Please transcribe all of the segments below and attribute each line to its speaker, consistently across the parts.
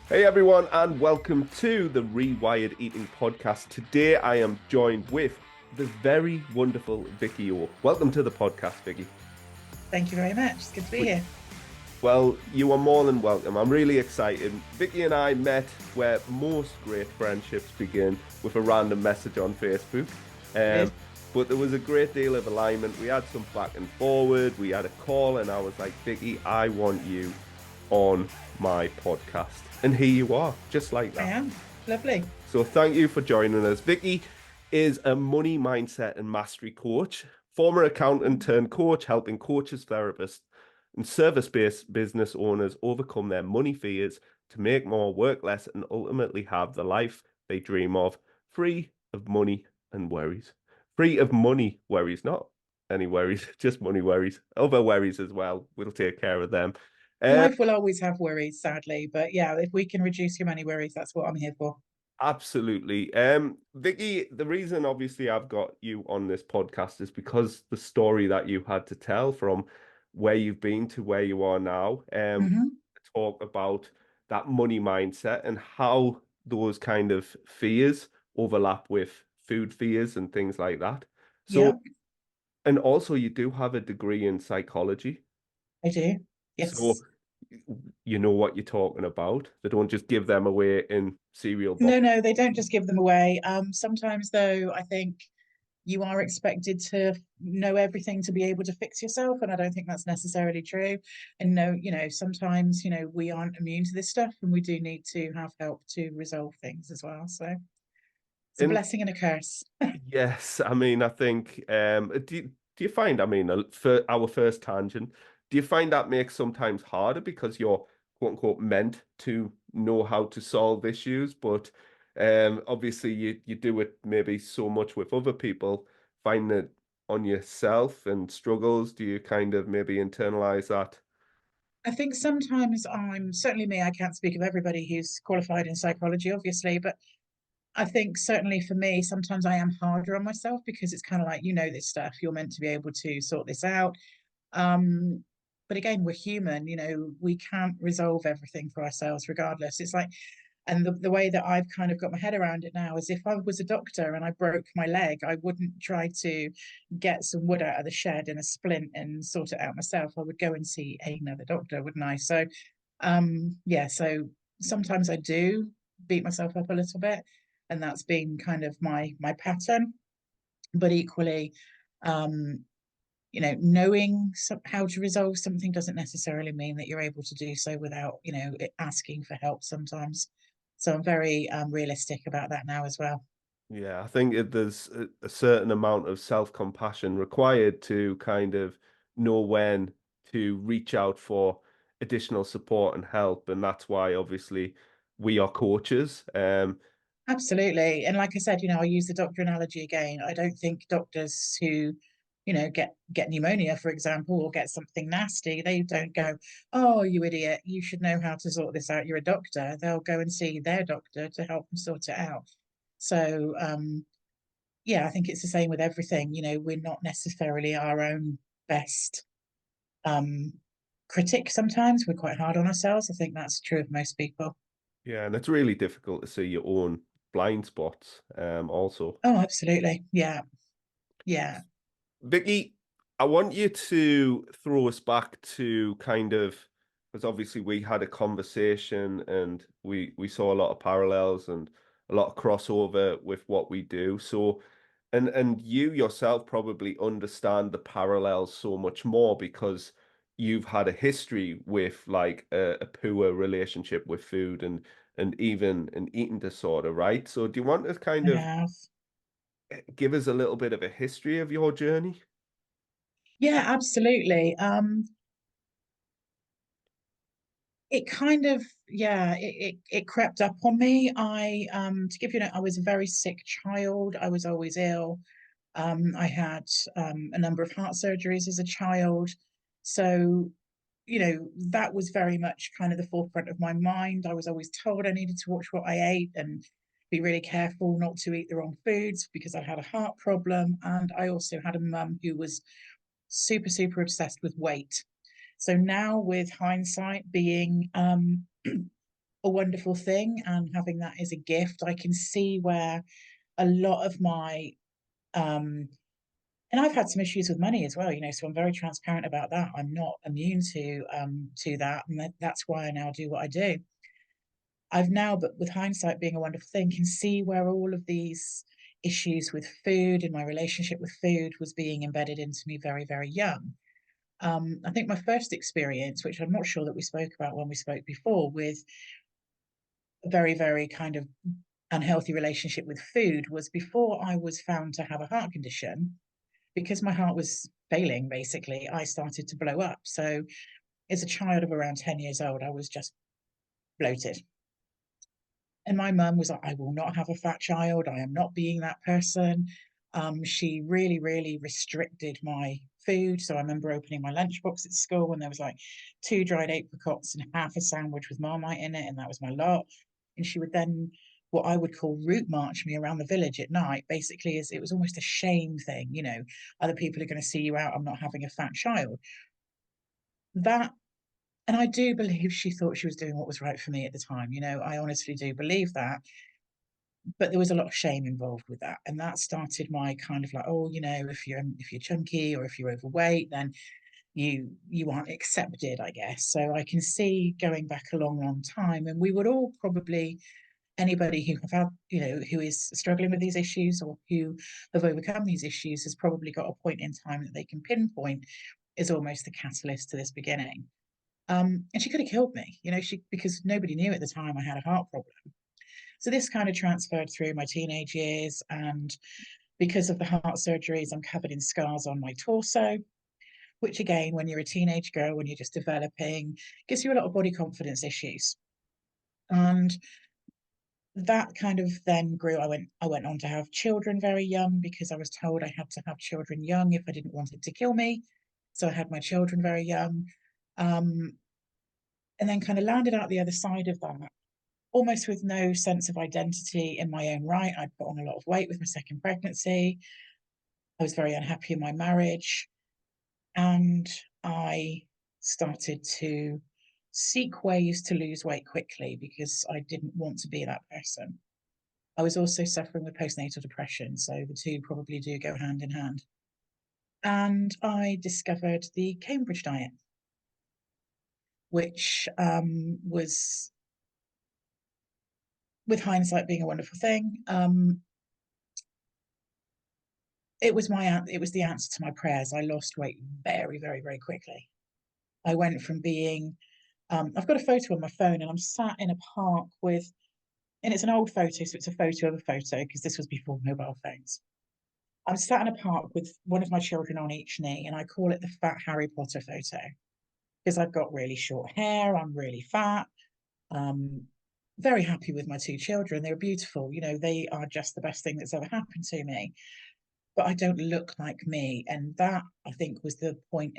Speaker 1: Hey everyone, and welcome to the Rewired Eating Podcast. Today I am joined with the very wonderful Vicki O. Welcome to the podcast, Vicki.
Speaker 2: Thank you very much. It's good to be
Speaker 1: We-
Speaker 2: here.
Speaker 1: Well, you are more than welcome. I'm really excited. Vicki and I met where most great friendships begin with a random message on Facebook. Um,
Speaker 2: Good.
Speaker 1: but there was a great deal of alignment. We had some back and forward. We had a call, and I was like, Vicki, I want you on my podcast. And here you are, just like
Speaker 2: I
Speaker 1: that.
Speaker 2: am. Lovely.
Speaker 1: So thank you for joining us. Vicky is a money mindset and mastery coach, former accountant turned coach, helping coaches, therapists, and service-based business owners overcome their money fears to make more, work less, and ultimately have the life they dream of, free of money and worries. Free of money worries, not any worries, just money worries. Other worries as well. We'll take care of them. Um,
Speaker 2: Life will always have worries, sadly, but yeah, if we can reduce your money worries, that's what I'm here for.
Speaker 1: Absolutely. Vicky, the reason obviously I've got you on this podcast is because the story that you had to tell from where you've been to where you are now,
Speaker 2: Hmm.
Speaker 1: talk about that money mindset and how those kind of fears overlap with food fears and things like that.
Speaker 2: Yeah,
Speaker 1: So, and also you do have a degree in psychology.
Speaker 2: I do.
Speaker 1: So
Speaker 2: Yes.
Speaker 1: you know what you're talking about. They don't just give them away in cereal
Speaker 2: No,
Speaker 1: box.
Speaker 2: no, they don't just give them away. Sometimes though, I think you are expected to know everything to be able to fix yourself, and I don't think that's necessarily true. And no, sometimes, we aren't immune to this stuff, and we do need to have help to resolve things as well. So it's a
Speaker 1: And
Speaker 2: blessing and a curse.
Speaker 1: yes, I mean, I think, do you find, I mean, for our first tangent, do you find that makes sometimes harder because you're quote unquote meant to know how to solve issues, but obviously you do it maybe so much with other people, find it on yourself and struggles, do you kind of maybe internalize that?
Speaker 2: I think sometimes I'm certainly me, I can't speak of everybody who's qualified in psychology, obviously, but I think certainly for me, sometimes I am harder on myself because it's kind of like, this stuff, you're meant to be able to sort this out. Um, but again, we're human, we can't resolve everything for ourselves regardless. It's like, and the way that I've kind of got my head around it now is if I was a doctor and I broke my leg, I wouldn't try to get some wood out of the shed in a splint and sort it out myself. I would go and see another doctor, wouldn't I? So, yeah, so sometimes I do beat myself up a little bit, and that's been kind of my pattern. But equally, um, knowing how to resolve something doesn't necessarily mean that you're able to do so without, asking for help sometimes. So I'm very realistic about that now as well.
Speaker 1: Yeah, I think there's a certain amount of self-compassion required to kind of know when to reach out for additional support and help, and that's why obviously we are coaches.
Speaker 2: Absolutely. And like I said, I use the doctor analogy again. I don't think doctors who, get pneumonia, for example, or get something nasty, they don't go, "Oh, you idiot, you should know how to sort this out. You're a doctor." They'll go and see their doctor to help them sort it out. So, yeah, I think it's the same with everything. We're not necessarily our own best um, critic sometimes. We're quite hard on ourselves. I think that's true of most people.
Speaker 1: Yeah, and it's really difficult to see your own blind spots, also.
Speaker 2: Oh, absolutely. Yeah. Yeah.
Speaker 1: Vicky, I want you to throw us back to kind of because obviously we had a conversation and we saw a lot of parallels and a lot of crossover with what we do. So and you yourself probably understand the parallels so much more because you've had a history with like a poor relationship with food and even an eating disorder, right? So do you want to kind
Speaker 2: I
Speaker 1: of
Speaker 2: have.
Speaker 1: give us a little bit of a history of your journey?
Speaker 2: Yeah, absolutely. It kind of, yeah, it crept up on me. To give you I was a very sick child. I was always ill. I had a number of heart surgeries as a child. So, that was very much kind of the forefront of my mind. I was always told I needed to watch what I ate and be really careful not to eat the wrong foods because I had a heart problem. And I also had a mum who was super, super obsessed with weight. So now, with hindsight being a wonderful thing, and having that is a gift. I can see where a lot of my and I've had some issues with money as well, so I'm very transparent about that. I'm not immune to that, and that's why I now do what I do. I've now, but with hindsight being a wonderful thing, can see where all of these issues with food and my relationship with food was being embedded into me very, very young. I think my first experience, which I'm not sure that we spoke about when we spoke before, with a very, very kind of unhealthy relationship with food was before I was found to have a heart condition. Because my heart was failing, basically, I started to blow up. So, as a child of around 10 years old, I was just bloated. And my mum was like, I will not have a fat child. I am not being that person. She really, really restricted my food. So I remember opening my lunchbox at school when there was like two dried apricots and half a sandwich with Marmite in it, and that was my lot. And she would then, what I would call, route march me around the village at night. Basically, is it was almost a shame thing. Other people are going to see you out. I'm not having a fat child. That and I do believe she thought she was doing what was right for me at the time. I honestly do believe that. But there was a lot of shame involved with that. And that started my kind of like, oh, if you're chunky or if you're overweight, then you aren't accepted, I guess. So I can see going back a long, long time. And we would all probably, anybody who have had, who is struggling with these issues or who have overcome these issues has probably got a point in time that they can pinpoint is almost the catalyst to this beginning. And she could have killed me, because nobody knew at the time I had a heart problem. So this kind of transferred through my teenage years. And because of the heart surgeries, I'm covered in scars on my torso, which again, when you're a teenage girl, when you're just developing, gives you a lot of body confidence issues. And that kind of then grew. I went on to have children very young because I was told I had to have children young if I didn't want it to kill me. So I had my children very young. Um, and then kind of landed out the other side of that, almost with no sense of identity in my own right. I'd put on a lot of weight with my second pregnancy. I was very unhappy in my marriage. And I started to seek ways to lose weight quickly because I didn't want to be that person. I was also suffering with postnatal depression. So the two probably do go hand in hand. And I discovered the Cambridge diet, which was, with hindsight being a wonderful thing, it was the answer to my prayers. I lost weight very, very, very quickly. I went from being I've got a photo on my phone, and I'm sat in a park with, and it's an old photo, so it's a photo of a photo because this was before mobile phones. I'm sat in a park with one of my children on each knee, and I call it the fat Harry Potter photo because I've got really short hair, I'm really fat. Um, very happy with my two children. They're beautiful. They are just the best thing that's ever happened to me. But I don't look like me. And that, I think, was the point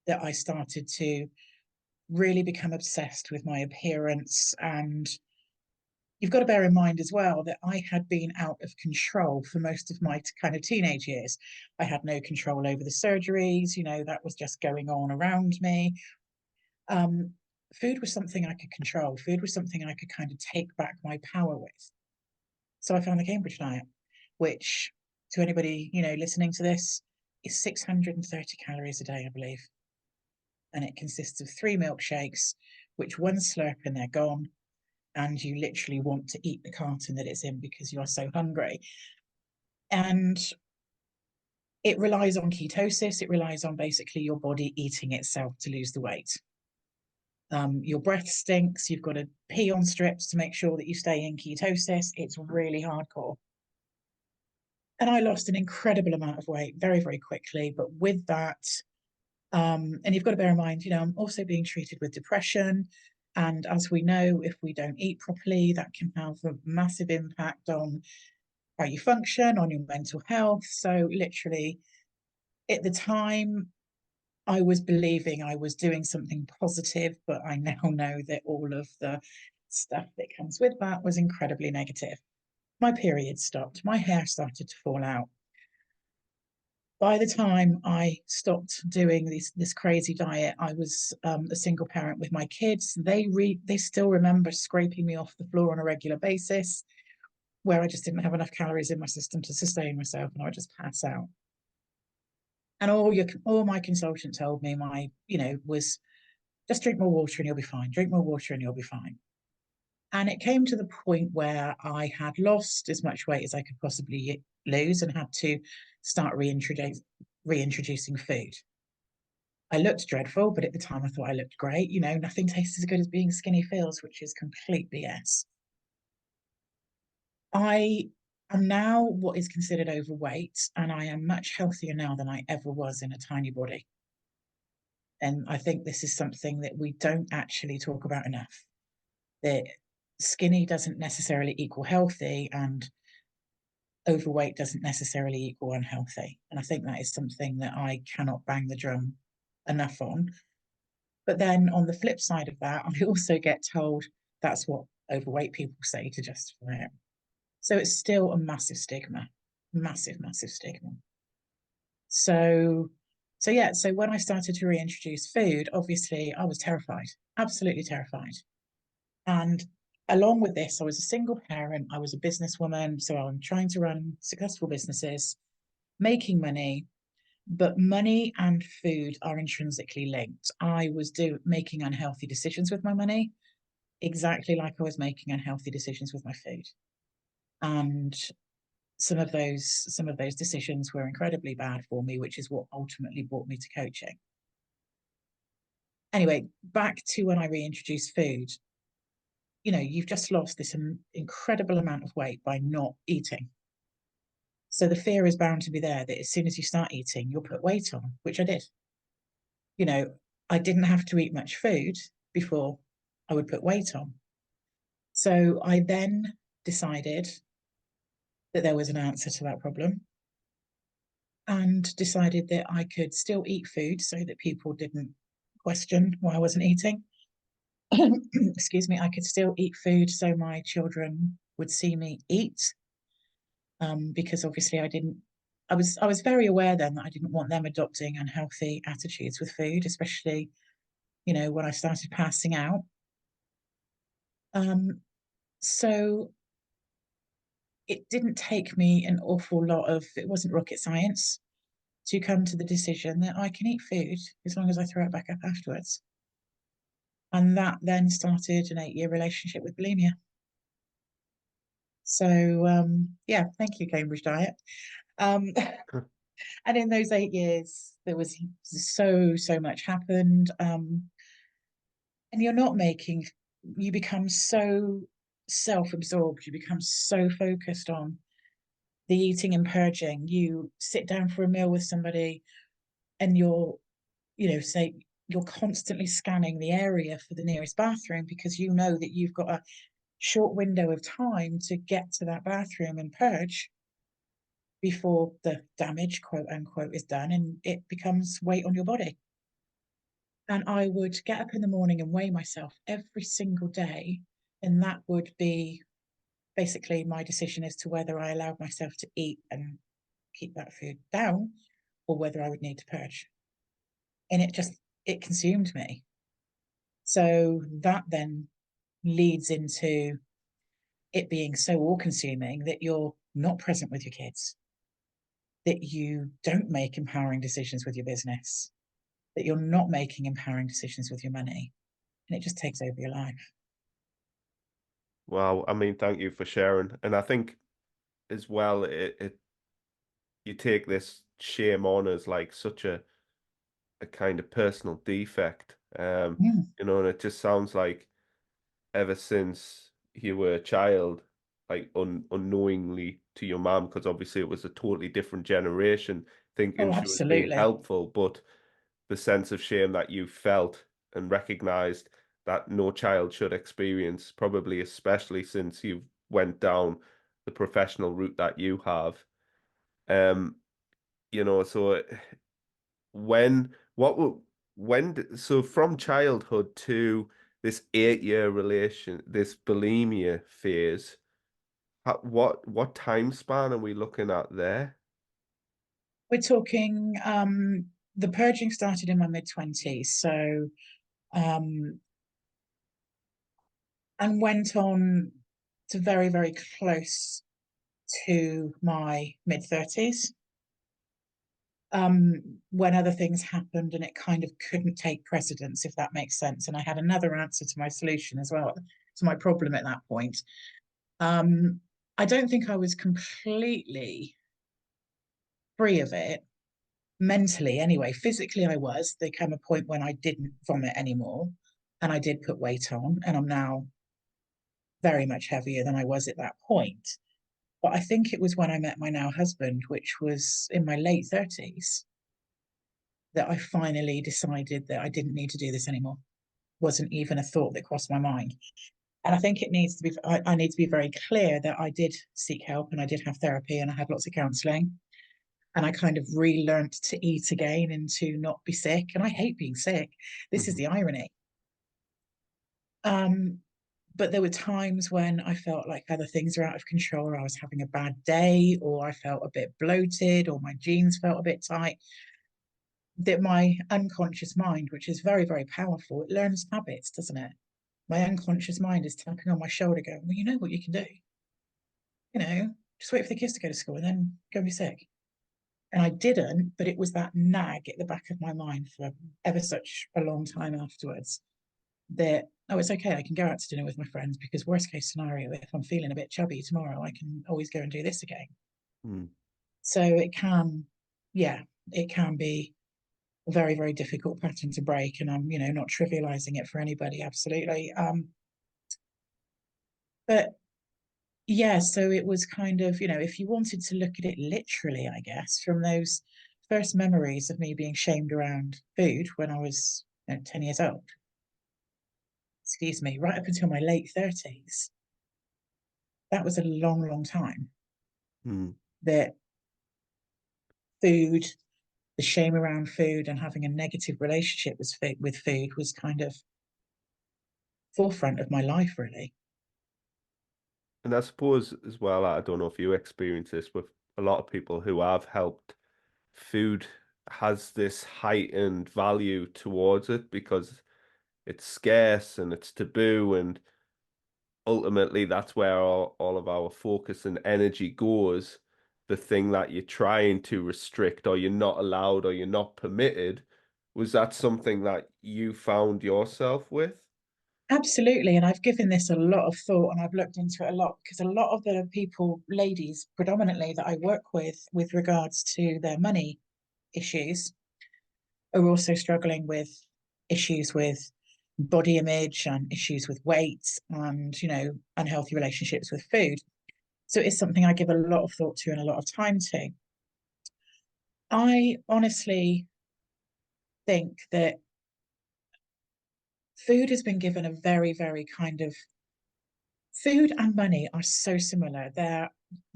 Speaker 2: that I started to really become obsessed with my appearance. And you've got to bear in mind as well that I had been out of control for most of my kind of teenage years. I had no control over the surgeries, that was just going on around me. Um, Food was something I could control, food was something I could kind of take back my power with. So I found the Cambridge diet, which, to anybody, listening to this, is 630 calories a day, I believe. And it consists of 3 milkshakes, which one slurp and they're gone. And you literally want to eat the carton that it's in because you are so hungry. And it relies on ketosis. It relies on basically your body eating itself to lose the weight. Your breath stinks. You've got to pee on strips to make sure that you stay in ketosis. It's really hardcore. And I lost an incredible amount of weight very, very quickly. But with that, and you've got to bear in mind, I'm also being treated with depression. And as we know, if we don't eat properly, that can have a massive impact on how you function, on your mental health. So, literally, at the time, I was believing I was doing something positive, but I now know that all of the stuff that comes with that was incredibly negative. My period stopped, my hair started to fall out. By the time I stopped doing this crazy diet, I was a single parent with my kids. They still remember scraping me off the floor on a regular basis, where I just didn't have enough calories in my system to sustain myself, and I would just pass out. And all my consultant told me, was just drink more water and you'll be fine. Drink more water and you'll be fine. And it came to the point where I had lost as much weight as I could possibly lose and had to start reintroducing food. I looked dreadful, but at the time I thought I looked great. Nothing tastes as good as being skinny feels, which is complete BS. I am now what is considered overweight, and I am much healthier now than I ever was in a tiny body. And I think this is something that we don't actually talk about enough. That skinny doesn't necessarily equal healthy, and overweight doesn't necessarily equal unhealthy. And I think that is something that I cannot bang the drum enough on. But then on the flip side of that, I also get told that's what overweight people say to justify it. So it's still a massive stigma, massive, massive stigma. So, so yeah, so when I started to reintroduce food, obviously I was terrified, absolutely terrified. And along with this, I was a single parent, I was a businesswoman, so I'm trying to run successful businesses, making money, but money and food are intrinsically linked. I was making unhealthy decisions with my money, exactly like I was making unhealthy decisions with my food. And some of those decisions were incredibly bad for me, which is what ultimately brought me to coaching. Anyway, back to when I reintroduced food. You've just lost this incredible amount of weight by not eating. So the fear is bound to be there that as soon as you start eating, you'll put weight on, which I did. You know, I didn't have to eat much food before I would put weight on. So I then decided that there was an answer to that problem and decided that I could still eat food so that people didn't question why I wasn't eating. Excuse me, I could still eat food so my children would see me eat, because obviously I was very aware then that I didn't want them adopting unhealthy attitudes with food, especially, when I started passing out. So it didn't take me an awful lot of, it wasn't rocket science to come to the decision that I can eat food as long as I throw it back up afterwards. And that then started an 8-year relationship with bulimia. So, yeah, thank you, Cambridge Diet. Um, and in those 8 years, there was so much happened. And you become so self-absorbed, you become so focused on the eating and purging. You sit down for a meal with somebody and say you're constantly scanning the area for the nearest bathroom because you know that you've got a short window of time to get to that bathroom and purge before the damage, quote unquote, is done and it becomes weight on your body. And I would get up in the morning and weigh myself every single day. And that would be basically my decision as to whether I allowed myself to eat and keep that food down or whether I would need to purge. And it consumed me. So that then leads into it being so all consuming that you're not present with your kids, that you don't make empowering decisions with your business, that you're not making empowering decisions with your money, and it just takes over your life.
Speaker 1: Wow, I mean, thank you for sharing. And I think as well, you take this shame on as like such a kind of personal defect.
Speaker 2: Mm.
Speaker 1: And it just sounds like ever since you were a child, like unknowingly to your mom, because obviously it was a totally different generation, thinking
Speaker 2: Oh,
Speaker 1: she was being
Speaker 2: absolutely.
Speaker 1: helpful, but the sense of shame that you felt and recognized that no child should experience, probably especially since you went down the professional route that you have. Um, so when what would so from childhood to this 8-year relation, this bulimia phase, what time span are we looking at there?
Speaker 2: We're talking the purging started in my mid-20s, so um and went on to very, very close to my mid-30s. When other things happened and it kind of couldn't take precedence, if that makes sense. And I had another answer to my solution as well, to my problem at that point. Um, I don't think I was completely free of it mentally anyway. Physically, I was. There came a point when I didn't vomit anymore and I did put weight on, and I'm now very much heavier than I was at that point. But I think it was when I met my now husband, which was in my late 30s, that I finally decided that I didn't need to do this anymore. Wasn't even a thought that crossed my mind. And I think it needs to be, I need to be very clear that I did seek help and I did have therapy and I had lots of counseling. And I kind of relearned to eat again and to not be sick. And I hate being sick. This is
Speaker 1: Mhm.
Speaker 2: the irony. Um, but there were times when I felt like other things were out of control, or I was having a bad day, or I felt a bit bloated, or my jeans felt a bit tight. That my unconscious mind, which is very, very powerful, it learns habits, doesn't it? My unconscious mind is tapping on my shoulder, going, well, you know what you can do. Just wait for the kids to go to school and then go and be sick. And I didn't, but it was that nag at the back of my mind for ever such a long time afterwards that, oh, it's okay. I can go out to dinner with my friends because, worst case scenario, if I'm feeling a bit chubby tomorrow, I can always go and do this again.
Speaker 1: Mm.
Speaker 2: So it can, yeah, it can be a very, very difficult pattern to break. And I'm, not trivializing it for anybody, absolutely. But yeah, so it was kind of, if you wanted to look at it literally, I guess, from those first memories of me being shamed around food when I was 10 years old, excuse me, right up until my late 30s, that was a long, long time
Speaker 1: Mm.
Speaker 2: that food, the shame around food and having a negative relationship with food was kind of forefront of my life, really.
Speaker 1: And I suppose as well, I don't know if you experience this with a lot of people who I've helped, food has this heightened value towards it because it's scarce and it's taboo, and ultimately that's where all of our focus and energy goes. The thing that you're trying to restrict or you're not allowed or you're not permitted, was that something that you found yourself with?
Speaker 2: Absolutely. And I've given this a lot of thought and I've looked into it a lot because a lot of the people, ladies predominantly, that I work with regards to their money issues, are also struggling with issues with body image and issues with weight and, unhealthy relationships with food. So it's something I give a lot of thought to and a lot of time to. I honestly think that food has been given a very, very kind of, food and money are so similar. They're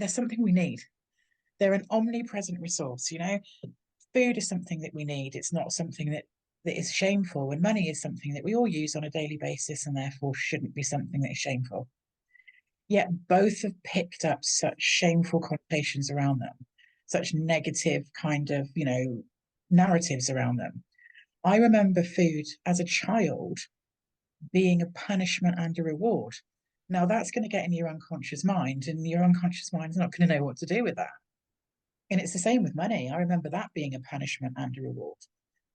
Speaker 2: something we need. They're an omnipresent resource. Food is something that we need. It's not something that is shameful, and money is something that we all use on a daily basis and therefore shouldn't be something that is shameful. Yet both have picked up such shameful connotations around them, such negative kind of, narratives around them. I remember food as a child being a punishment and a reward. Now that's going to get in your unconscious mind, and your unconscious mind is not going to know what to do with that. And it's the same with money. I remember that being a punishment and a reward.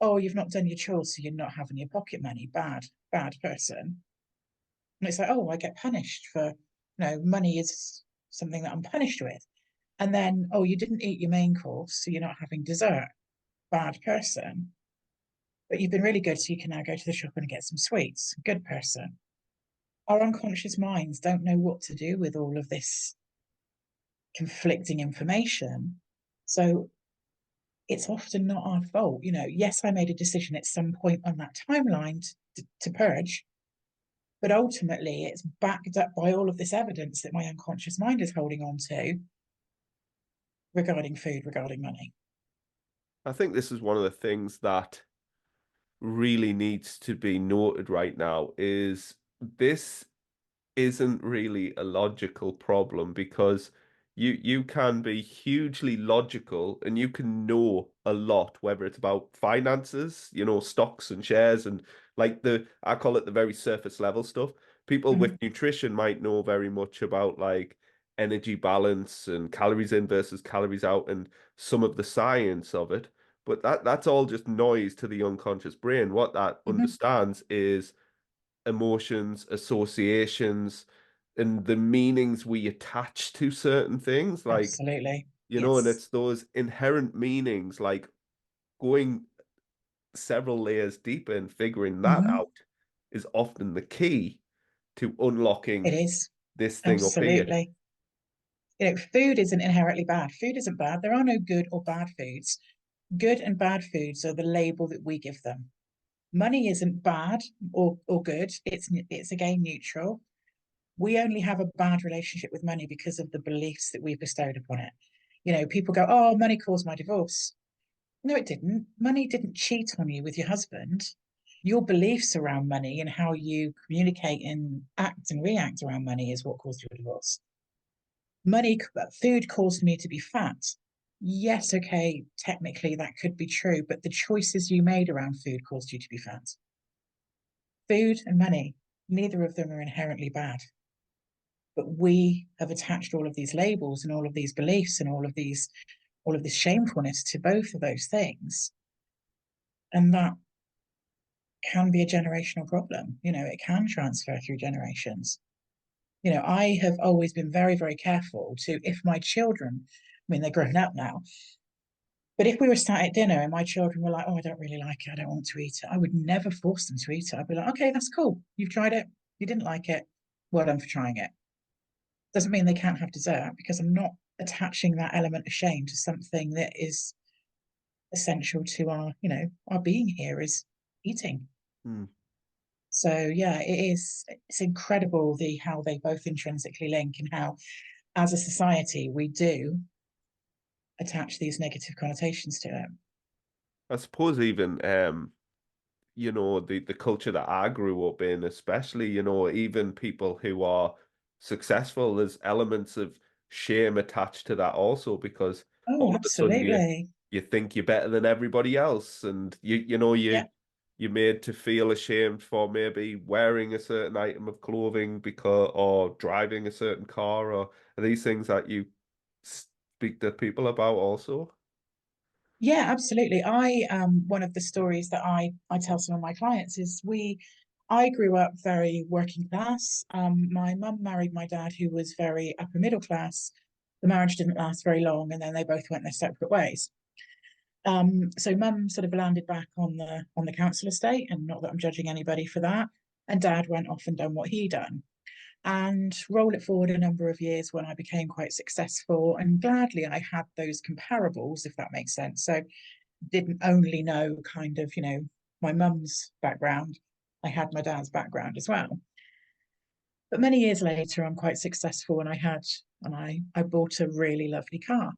Speaker 2: Oh, you've not done your chores, so you're not having your pocket money. Bad, bad person. And it's like, oh, I get punished for, money is something that I'm punished with. And then, oh, you didn't eat your main course, so you're not having dessert. Bad person. But you've been really good, so you can now go to the shop and get some sweets. Good person. Our unconscious minds don't know what to do with all of this conflicting information. So it's often not our fault. Yes, I made a decision at some point on that timeline to purge, but ultimately it's backed up by all of this evidence that my unconscious mind is holding on to regarding food, regarding money.
Speaker 1: I think this is one of the things that really needs to be noted right now is this isn't really a logical problem because You can be hugely logical and you can know a lot, whether it's about finances, stocks and shares and like I call it the very surface level stuff. People with
Speaker 2: Mhm.
Speaker 1: nutrition might know very much about like energy balance and calories in versus calories out and some of the science of it. But that's all just noise to the unconscious brain. What that
Speaker 2: Mhm.
Speaker 1: understands is emotions, associations, and the meanings we attach to certain things. Like,
Speaker 2: Absolutely.
Speaker 1: and
Speaker 2: Yes.
Speaker 1: it's those inherent meanings, like going several layers deeper and figuring that
Speaker 2: Hmm.
Speaker 1: out is often the key to
Speaker 2: It
Speaker 1: unlocking
Speaker 2: is.
Speaker 1: this thing up here.
Speaker 2: Absolutely. Food isn't inherently bad. Food isn't bad. There are no good or bad foods. Good and bad foods are the label that we give them. Money isn't bad or good. It's again neutral. We only have a bad relationship with money because of the beliefs that we've bestowed upon it. People go, "Oh, money caused my divorce." No, it didn't. Money didn't cheat on you with your husband. Your beliefs around money and how you communicate and act and react around money is what caused your divorce. Food caused me to be fat. Yes, okay, technically that could be true, but the choices you made around food caused you to be fat. Food and money, neither of them are inherently bad. But we have attached all of these labels and all of these beliefs and all of this shamefulness to both of those things. And that can be a generational problem. It can transfer through generations. I have always been very, very careful to, if my children, I mean, they're grown up now, but if we were sat at dinner and my children were like, "Oh, I don't really like it, I don't want to eat it," I would never force them to eat it. I'd be like, "Okay, that's cool. You've tried it. You didn't like it. Well done for trying it." Doesn't mean they can't have dessert because I'm not attaching that element of shame to something that is essential to our being here is eating.
Speaker 1: Hmm.
Speaker 2: So yeah, it's incredible how they both intrinsically link and how as a society we do attach these negative connotations to it.
Speaker 1: I suppose even the culture that I grew up in, especially, even people who are successful, there's elements of shame attached to that also because
Speaker 2: Oh,
Speaker 1: all of a sudden
Speaker 2: absolutely.
Speaker 1: you think you're better than everybody else and
Speaker 2: Yeah.
Speaker 1: you're made to feel ashamed for maybe wearing a certain item of clothing because or driving a certain car or these things that you speak to people about also.
Speaker 2: Yeah, absolutely. One of the stories that I tell some of my clients is I grew up very working class. My mum married my dad, who was very upper middle class. The marriage didn't last very long, and then they both went their separate ways. So mum sort of landed back on the council estate, and not that I'm judging anybody for that. And dad went off and done what he done. And roll it forward a number of years when I became quite successful, and gladly I had those comparables, if that makes sense. So didn't only know kind of, my mum's background, I had my dad's background as well. But many years later, I'm quite successful and I bought a really lovely car.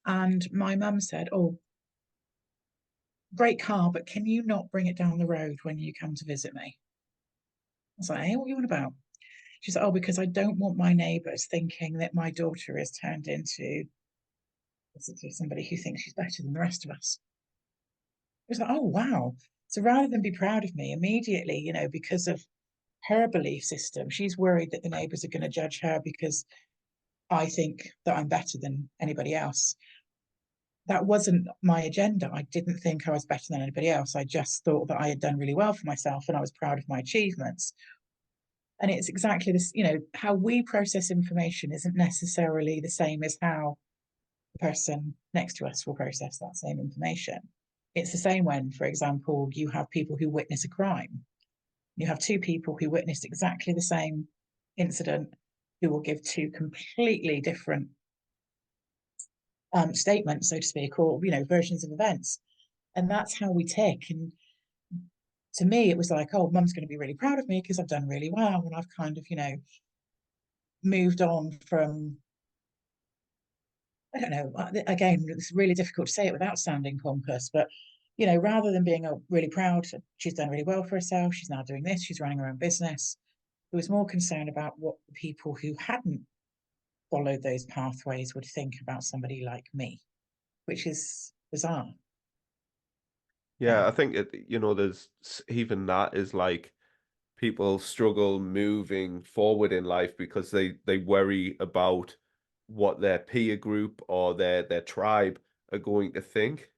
Speaker 2: And my mum said, "Oh, great car, but can you not bring it down the road when you come to visit me?" I was like, "Hey, what are you on about?" She said, "Oh, because I don't want my neighbours thinking that my daughter is turned into basically somebody who thinks she's better than the rest of us." It was like, "Oh, wow." So rather than be proud of me immediately, because of her belief system, she's worried that the neighbours are going to judge her because I think that I'm better than anybody else. That wasn't my agenda. I didn't think I was better than anybody else. I just thought that I had done really well for myself and I was proud of my achievements. And it's exactly this, how we process information isn't necessarily the same as how the person next to us will process that same information. It's the same when, for example, you have people who witness a crime. You have two people who witnessed exactly the same incident who will give two completely different statements, so to speak, or versions of events. And that's how we tick. And to me, it was like, "Oh, mum's going to be really proud of me because I've done really well, and I've kind of, moved on from." I don't know. Again, it's really difficult to say it without sounding pompous, but rather than being really proud, she's done really well for herself. She's now doing this. She's running her own business. It was more concerned about what the people who hadn't followed those pathways would think about somebody like me, which is bizarre.
Speaker 1: Yeah,
Speaker 2: Yeah.
Speaker 1: I think there's even that is like people struggle moving forward in life because they worry about what their peer group or their tribe are going to think.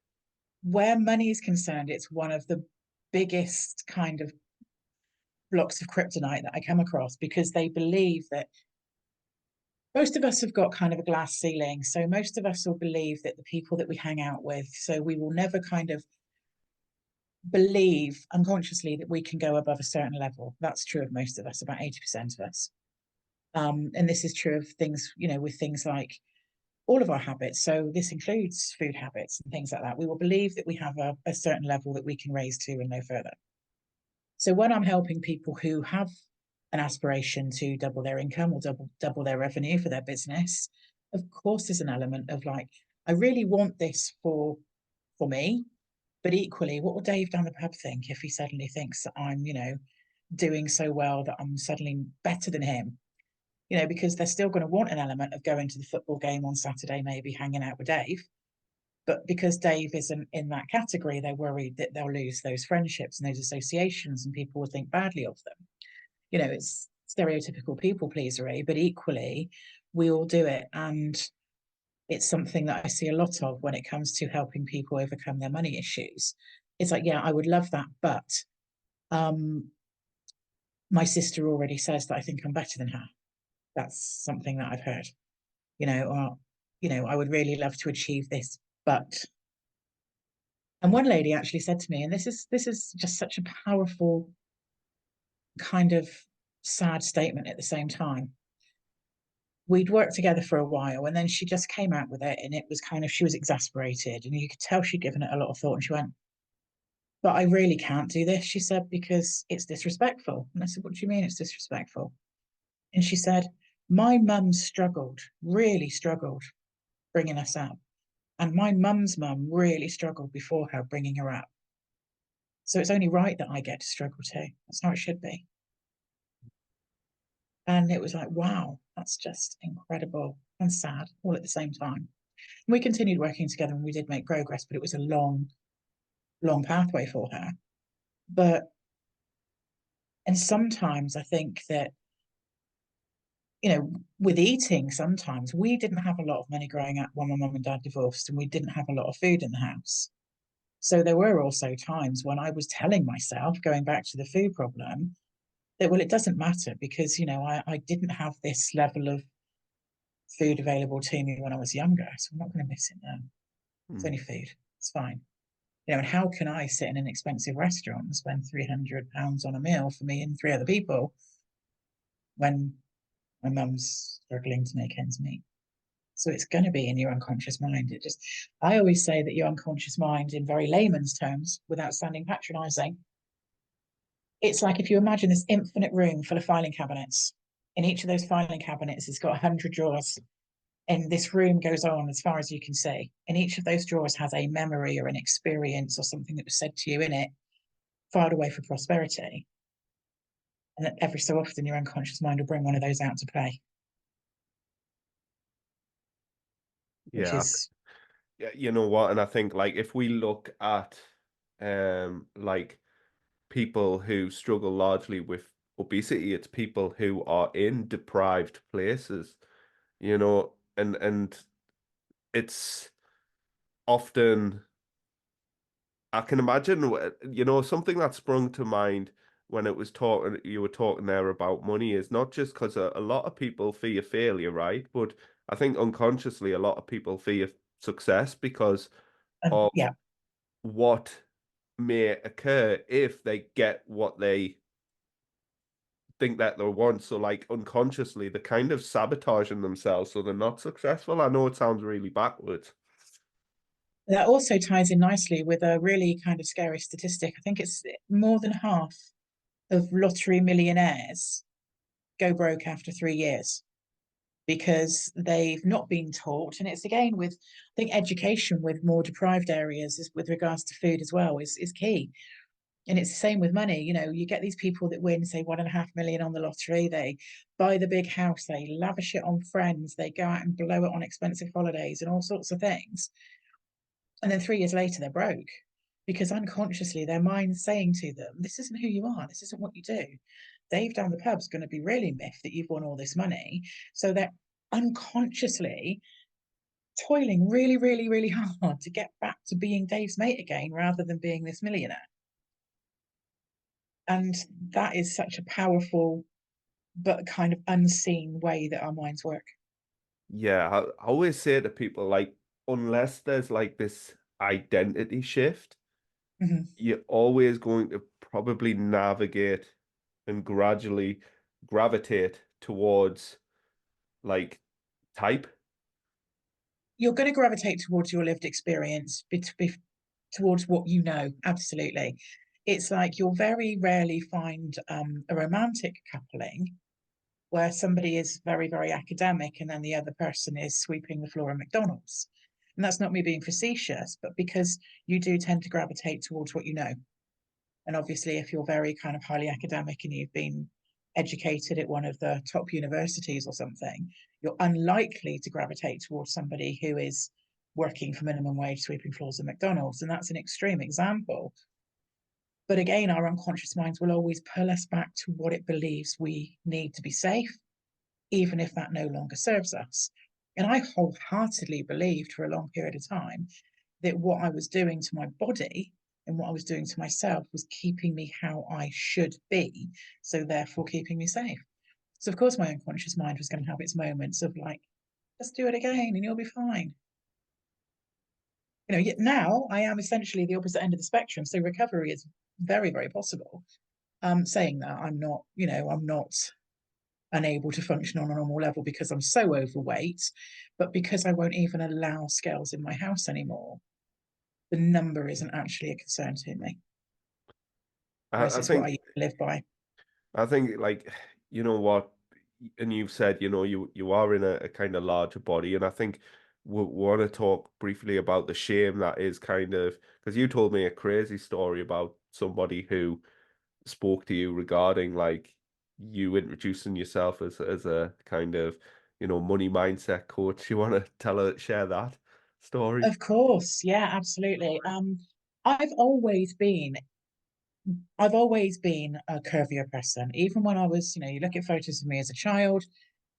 Speaker 2: Where money is concerned, it's one of the biggest kind of blocks of kryptonite that I come across, because they believe that most of us have got kind of a glass ceiling. So most of us will believe that the people that we hang out with, so we will never kind of believe unconsciously that we can go above a certain level. That's true of most of us, about 80% of us. And this is true of things, with things like all of our habits. So this includes food habits and things like that. We will believe that we have a certain level that we can raise to and no further. So when I'm helping people who have an aspiration to double their income or double their revenue for their business, of course there's an element of like, I really want this for me, but equally, what will Dave down the pub think if he suddenly thinks that I'm, doing so well that I'm suddenly better than him? Because they're still going to want an element of going to the football game on Saturday, maybe hanging out with Dave. But because Dave isn't in that category, they're worried that they'll lose those friendships and those associations and people will think badly of them. It's stereotypical people pleasery, but equally, we all do it. And it's something that I see a lot of when it comes to helping people overcome their money issues. It's like, yeah, I would love that, but um, my sister already says that I think I'm better than her. That's something that I've heard, or, I would really love to achieve this, but. And one lady actually said to me, and this is just such a powerful kind of sad statement at the same time. We'd worked together for a while, and then she just came out with it, and it was kind of, she was exasperated, and you could tell she'd given it a lot of thought. And she went, "But I really can't do this," she said, "because it's disrespectful." And I said, "What do you mean it's disrespectful?" And she said, "My mum struggled, really struggled bringing us up. And my mum's mum really struggled before her bringing her up. So it's only right that I get to struggle too. That's how it should be." And it was like, wow, that's just incredible and sad all at the same time. And we continued working together and we did make progress, but it was a long, long pathway for her. But, and sometimes I think that, with eating, sometimes we didn't have a lot of money growing up when my mum and dad divorced, and we didn't have a lot of food in the house. So there were also times when I was telling myself, going back to the food problem, that, well, it doesn't matter because, I didn't have this level of food available to me when I was younger, so I'm not going to miss it now. It's
Speaker 1: Mm.
Speaker 2: only food. It's fine. And how can I sit in an expensive restaurant and spend £300 on a meal for me and three other people when my mum's struggling to make ends meet? So it's going to be in your unconscious mind. I always say that your unconscious mind, in very layman's terms, without sounding patronizing, it's like if you imagine this infinite room full of filing cabinets. In each of those filing cabinets, it's got 100 drawers, and this room goes on as far as you can see. And each of those drawers has a memory or an experience or something that was said to you in it, filed away for prosperity. And that every so often, your unconscious mind will bring one of those out to play, which
Speaker 1: Yeah,
Speaker 2: is,
Speaker 1: yeah, you know what? And I think like if we look at like people who struggle largely with obesity, it's people who are in deprived places, and it's often I can imagine, something that sprung to mind when you were talking there about money is not just because a lot of people fear failure, right? But I think unconsciously a lot of people fear success because of
Speaker 2: yeah.
Speaker 1: what may occur if they get what they think that they want. So like unconsciously, they're kind of sabotaging themselves so they're not successful. I know it sounds really backwards.
Speaker 2: That also ties in nicely with a really kind of scary statistic. I think it's more than half of lottery millionaires go broke after 3 years because they've not been taught. And it's again with, I think, education with more deprived areas is, with regards to food as well, is key. And it's the same with money. You know, you get these people that win, say, 1.5 million on the lottery. They buy the big house, they lavish it on friends, they go out and blow it on expensive holidays and all sorts of things. And then 3 years later, they're broke because unconsciously their mind's saying to them, this isn't who you are, this isn't what you do. Dave down the pub's going to be really miffed that you've won all this money. So they're unconsciously toiling really, really, really hard to get back to being Dave's mate again rather than being this millionaire. And that is such a powerful but kind of unseen way that our minds work.
Speaker 1: Yeah, I always say to people, like, unless there's like this identity shift,
Speaker 2: Mhm.
Speaker 1: you're always going to probably navigate and gradually gravitate towards like type.
Speaker 2: You're going to gravitate towards your lived experience, towards what you know. Absolutely. It's like you'll very rarely find a romantic coupling where somebody is very, very academic and then the other person is sweeping the floor at McDonald's. And that's not me being facetious, but because you do tend to gravitate towards what you know. And obviously, if you're very kind of highly academic and you've been educated at one of the top universities or something, you're unlikely to gravitate towards somebody who is working for minimum wage, sweeping floors at McDonald's. And that's an extreme example. But again, our unconscious minds will always pull us back to what it believes we need to be safe, even if that no longer serves us. And I wholeheartedly believed for a long period of time that what I was doing to my body and what I was doing to myself was keeping me how I should be. So therefore keeping me safe. So of course my unconscious mind was going to have its moments of like, just do it again and you'll be fine. You know, yet now I am essentially the opposite end of the spectrum. So recovery is very, very possible. Saying that I'm not, you know, I'm not unable to function on a normal level because I'm so overweight, but because I won't even allow scales in my house anymore, the number isn't actually a concern to me. Whereas
Speaker 1: I
Speaker 2: it's what
Speaker 1: think
Speaker 2: I live by.
Speaker 1: I think like you know what, and you've said you are in a kind of larger body, and I think we want to talk briefly about the shame that is kind of because you told me a crazy story about somebody who spoke to you regarding like you introducing yourself as a kind of money mindset coach. You want to share that story?
Speaker 2: Of course, yeah, absolutely. I've always been, I've always been a curvier person. Even when I was, you know, you look at photos of me as a child,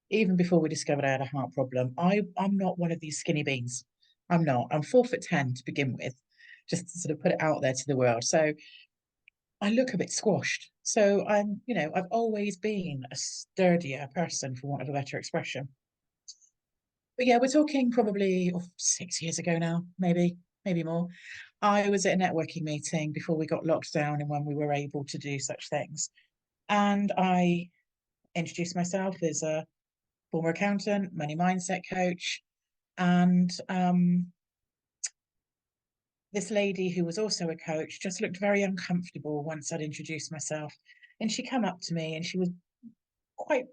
Speaker 2: even before we discovered I had a heart problem, I'm not one of these skinny beans. I'm not. I'm 4'10" to begin with, just to sort of put it out there to the world. So I look a bit squashed. So I'm, you know, I've always been a sturdier person, for want of a better expression. But yeah, we're talking probably 6 years ago now, maybe more. I was at a networking meeting before we got locked down and when we were able to do such things. And I introduced myself as a former accountant, money mindset coach, and this lady who was also a coach just looked very uncomfortable once I'd introduced myself. And she came up to me and quite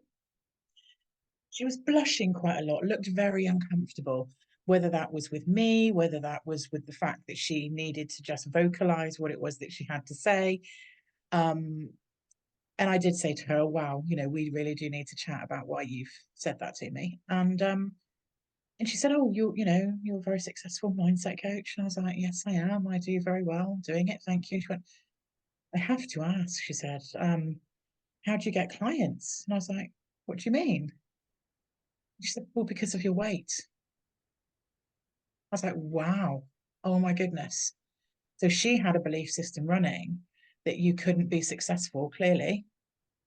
Speaker 2: she was blushing quite a lot, looked very uncomfortable, whether that was with me, whether that was with the fact that she needed to just vocalize what it was that she had to say. Um, and I did say to her, wow, you know, we really do need to chat about why you've said that to me. And she said, oh, you're a very successful mindset coach. And I was like, yes, I am. I do very well doing it. Thank you. She went, I have to ask, she said, how do you get clients? And I was like, what do you mean? She said, well, because of your weight. I was like, wow, oh my goodness. So she had a belief system running that you couldn't be successful, clearly,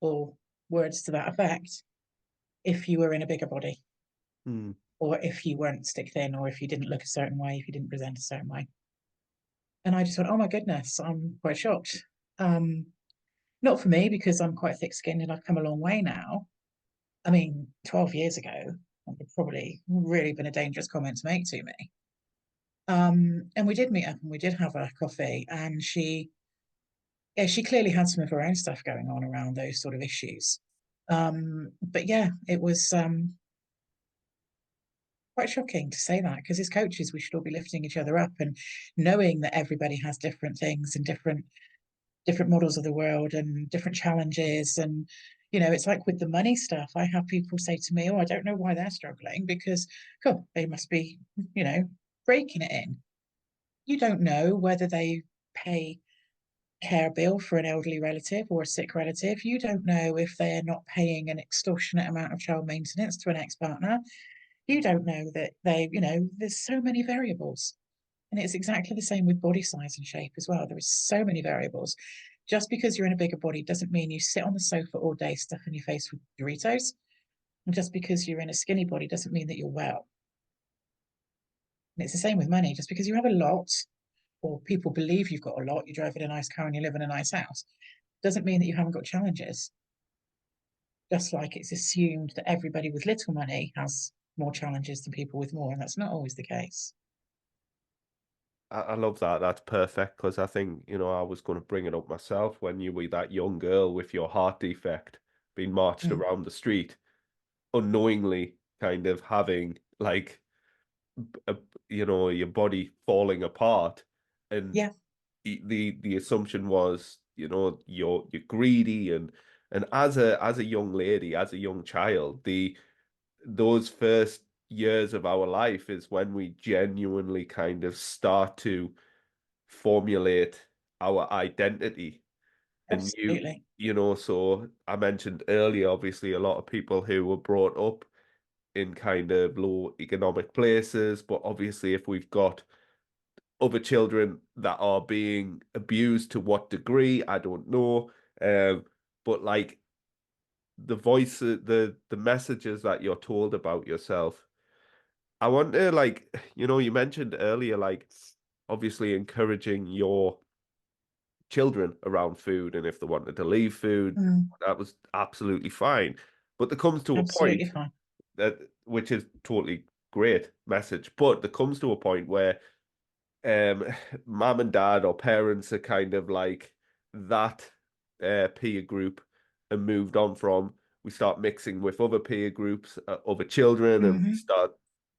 Speaker 2: or words to that effect, if you were in a bigger body,
Speaker 1: Hmm.
Speaker 2: or if you weren't stick thin, or if you didn't look a certain way, if you didn't present a certain way. And I just went, oh my goodness, I'm quite shocked. Um, Not for me, because I'm quite thick skinned and I've come a long way now. I mean, 12 years ago, that would probably really been a dangerous comment to make to me. And we did meet up and we did have a coffee, and yeah, she clearly had some of her own stuff going on around those sort of issues. But yeah, it was quite shocking to say that, because as coaches, we should all be lifting each other up and knowing that everybody has different things and different different models of the world and different challenges. And, it's like with the money stuff, I have people say to me, oh, I don't know why they're struggling because, cool, they must be, you know, breaking it in. You don't know whether they pay care bill for an elderly relative or a sick relative. You don't know if they're not paying an extortionate amount of child maintenance to an ex-partner. You don't know that there's so many variables. And it's exactly the same with body size and shape as well. There is so many variables. Just because you're in a bigger body doesn't mean you sit on the sofa all day stuffing your face with Doritos. And just because you're in a skinny body doesn't mean that you're well. And it's the same with money. Just because you have a lot, or people believe you've got a lot, you drive in a nice car and you live in a nice house, doesn't mean that you haven't got challenges. Just like it's assumed that everybody with little money has more challenges than people with more, and that's not always the case.
Speaker 1: I love that. That's perfect because I think, I was going to bring it up myself when you were that young girl with your heart defect being marched
Speaker 2: Mm,
Speaker 1: around the street, unknowingly kind of having like, a, your body falling apart. And
Speaker 2: yeah.
Speaker 1: the assumption was, you're greedy. And as a young lady, as a young child, those first years of our life is when we genuinely kind of start to formulate our identity. And
Speaker 2: Absolutely.
Speaker 1: so I mentioned earlier, obviously, a lot of people who were brought up in kind of low economic places, but obviously, if we've got other children that are being abused, to what degree, I don't know. But like the voices, the messages that you're told about yourself, I want to, like, you mentioned earlier, like, obviously encouraging your children around food, and if they wanted to leave food,
Speaker 2: Mm,
Speaker 1: that was absolutely fine. But there comes to a
Speaker 2: absolutely
Speaker 1: point
Speaker 2: fine.
Speaker 1: that, which is totally great message, but there comes to a point where um mom and dad or parents are kind of like that peer group and moved on from. We start mixing with other peer groups, other children, and we
Speaker 2: Hmm.
Speaker 1: start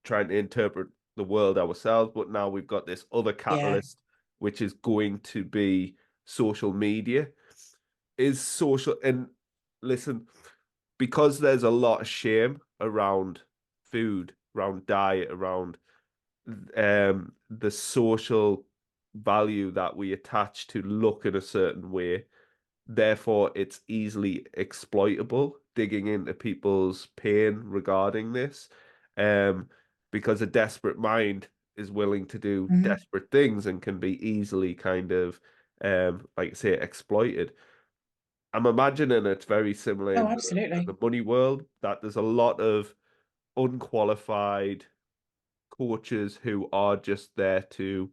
Speaker 1: trying to interpret the world ourselves. But now we've got this other
Speaker 2: Yeah.
Speaker 1: catalyst, which is going to be social media. Is social, and listen, because there's a lot of shame around food, around diet, around the social value that we attach to look in a certain way. Therefore, it's easily exploitable, digging into people's pain regarding this. Um, because a desperate mind is willing to do
Speaker 2: Hmm.
Speaker 1: desperate things and can be easily kind of, like I say, exploited. I'm imagining it's very similar
Speaker 2: Oh,
Speaker 1: in the
Speaker 2: absolutely.
Speaker 1: money world, that there's a lot of unqualified coaches who are just there to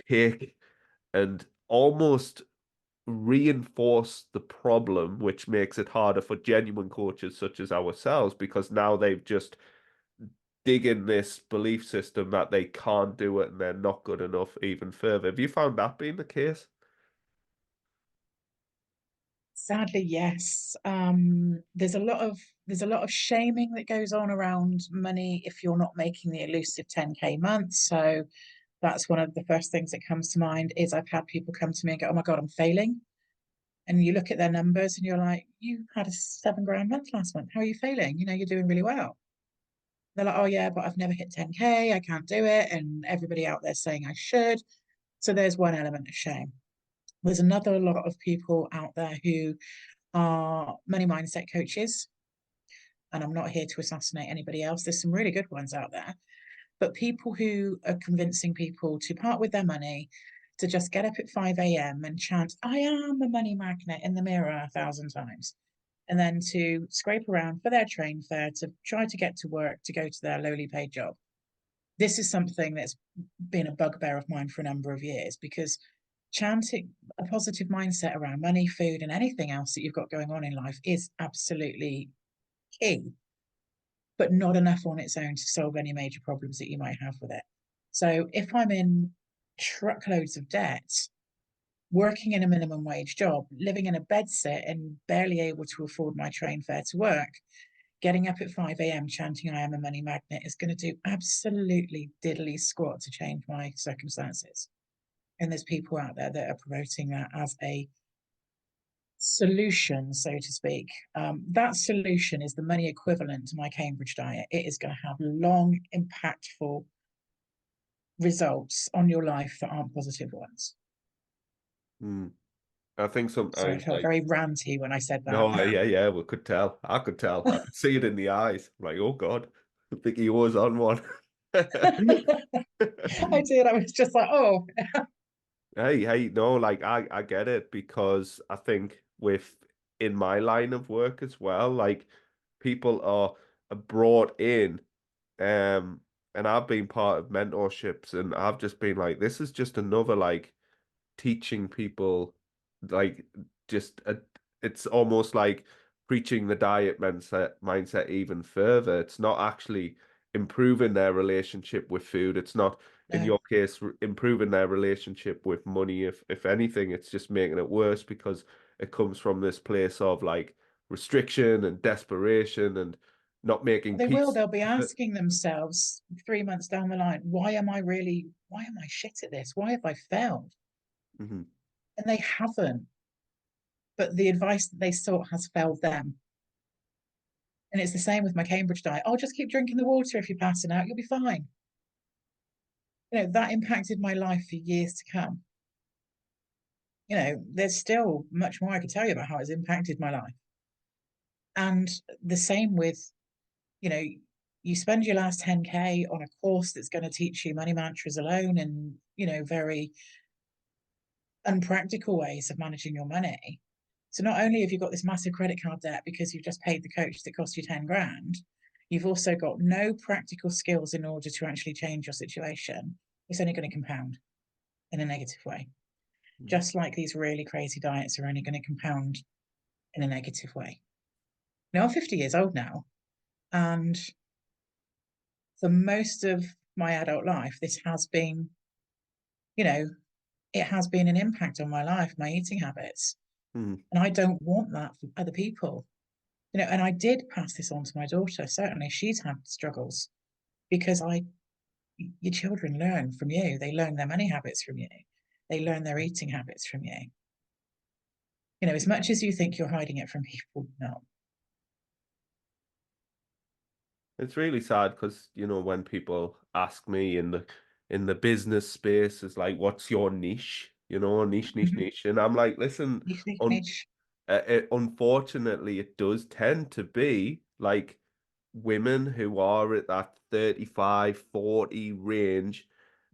Speaker 1: take and almost reinforce the problem, which makes it harder for genuine coaches such as ourselves, because now they've just dig in this belief system that they can't do it and they're not good enough even further. Have you found that being the case?
Speaker 2: Sadly, yes. There's a lot of shaming that goes on around money if you're not making the elusive 10K month. So that's one of the first things that comes to mind is I've had people come to me and go, "Oh my God, I'm failing." And you look at their numbers and you're like, "You had a 7 grand month last month. How are you failing? You're doing really well." They're like, "Oh yeah, but I've never hit 10K. I can't do it." And everybody out there saying I should. So there's one element of shame. There's another lot of people out there who are money mindset coaches. And I'm not here to assassinate anybody else. There's some really good ones out there. But people who are convincing people to part with their money, to just get up at 5 a.m. and chant, "I am a money magnet" in the mirror 1,000 times, and then to scrape around for their train fare, to try to get to work, to go to their lowly paid job. This is something that's been a bugbear of mine for a number of years because chanting a positive mindset around money, food, and anything else that you've got going on in life is absolutely key, but not enough on its own to solve any major problems that you might have with it. So if I'm in truckloads of debt, working in a minimum wage job, living in a bed sit and barely able to afford my train fare to work, getting up at 5 a.m. chanting "I am a money magnet" is going to do absolutely diddly squat to change my circumstances. And there's people out there that are promoting that as a solution, so to speak. That solution is the money equivalent to my Cambridge diet. It is going to have long, impactful results on your life that aren't positive ones.
Speaker 1: Mm. I think
Speaker 2: So I
Speaker 1: sometimes
Speaker 2: felt
Speaker 1: like,
Speaker 2: very ranty when I said that.
Speaker 1: no, yeah, yeah, we could tell. I could tell. I could see it in the eyes. Like, oh God, Vicky O was on one.
Speaker 2: I did. I was just like, oh,
Speaker 1: Hey, no, like I get it because I think with in my line of work as well, like people are brought in, um, and I've been part of mentorships, and I've just been like, this is just another like teaching people like just it's almost like preaching the diet mindset even further. It's not actually improving their relationship with food. It's not, in
Speaker 2: no.
Speaker 1: your case, improving their relationship with money. If anything, it's just making it worse because it comes from this place of like restriction and desperation and not making
Speaker 2: They will.
Speaker 1: peace
Speaker 2: They'll be
Speaker 1: with it.
Speaker 2: asking themselves 3 months down the line, why am I shit at this? Why have I failed?
Speaker 1: Mhm.
Speaker 2: And they haven't. But the advice that they sought has failed them. And it's the same with my Cambridge diet. Oh, just keep drinking the water if you're passing out, you'll be fine. That impacted my life for years to come. There's still much more I could tell you about how it's impacted my life. And the same with, you know, you spend your last 10K on a course that's going to teach you money mantras alone and, very unpractical ways of managing your money. So not only have you got this massive credit card debt because you've just paid the coach that cost you 10 grand, you've also got no practical skills in order to actually change your situation. It's only going to compound in a negative way. Just like these really crazy diets are only going to compound in a negative way. Now, I'm 50 years old now, and for most of my adult life, this has been, you know, it has been an impact on my life, my eating habits.
Speaker 1: Mhm.
Speaker 2: And I don't want that for other people. And I did pass this on to my daughter. Certainly, she's had struggles because your children learn from you. They learn their money habits from you. They learn their eating habits from you. As much as you think you're hiding it from people, no.
Speaker 1: It's really sad because, when people ask me in the business space, it's like, what's your niche? Niche, niche,
Speaker 2: Mm-hmm.
Speaker 1: niche. And I'm like, listen,
Speaker 2: Niche, niche,
Speaker 1: un
Speaker 2: niche.
Speaker 1: unfortunately, it does tend to be like women who are at that 35, 40 range.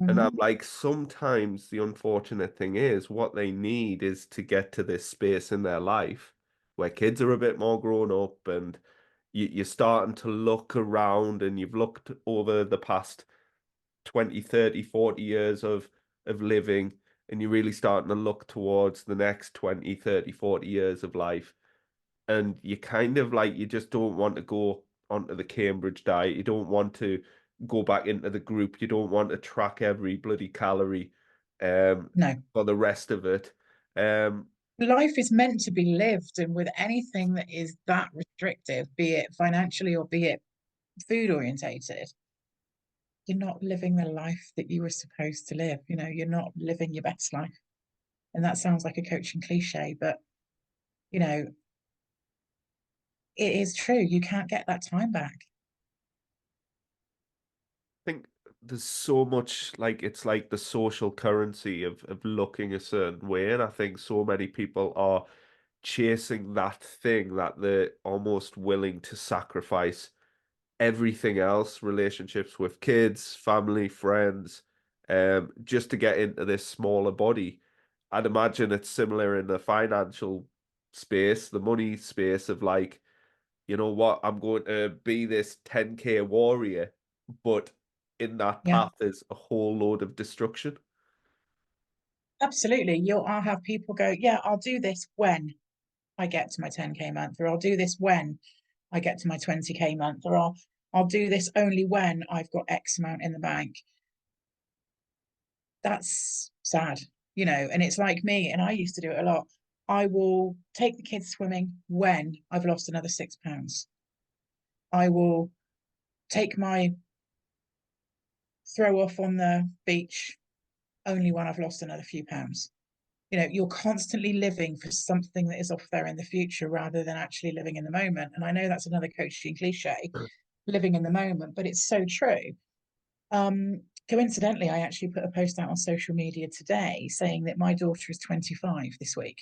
Speaker 1: And I'm
Speaker 2: Mm-hmm.
Speaker 1: like, sometimes the unfortunate thing is what they need is to get to this space in their life where kids are a bit more grown up and you're starting to look around and you've looked over the past 20, 30, 40 years of living and you're really starting to look towards the next 20, 30, 40 years of life. And you kind of like, you just don't want to go onto the Cambridge diet. You don't want to go back into the group. You don't want to track every bloody calorie um,
Speaker 2: No.
Speaker 1: for the rest of it. Um,
Speaker 2: Life is meant to be lived, and with anything that is that restrictive, be it financially or be it food orientated, you're not living the life that you were supposed to live. You're not living your best life. And that sounds like a coaching cliche, but you know, it is true. You can't get that time back.
Speaker 1: think there's so much like it's like the social currency of looking a certain way, and I think so many people are chasing that thing that they're almost willing to sacrifice everything else, relationships with kids, family, friends, just to get into this smaller body. I'd imagine it's similar in the financial space, the money space of like, you know what, I'm going to be this 10K warrior, but in that
Speaker 2: Yeah,
Speaker 1: path is a whole load of destruction.
Speaker 2: absolutely. I'll have people go, yeah, I'll do this when I get to my 10K month, or I'll do this when I get to my 20K month, or I'll do this only when I've got X amount in the bank. That's sad, and it's like me, and I used to do it a lot. I will take the kids swimming when I've lost another £6. I will take my throw off on the beach only when I've lost another few pounds. You know, you're constantly living for something that is off there in the future rather than actually living in the moment. And I know that's another coaching cliche, living in the moment, but it's so true. Coincidentally, I actually put a post out on social media today saying that my daughter is 25 this week.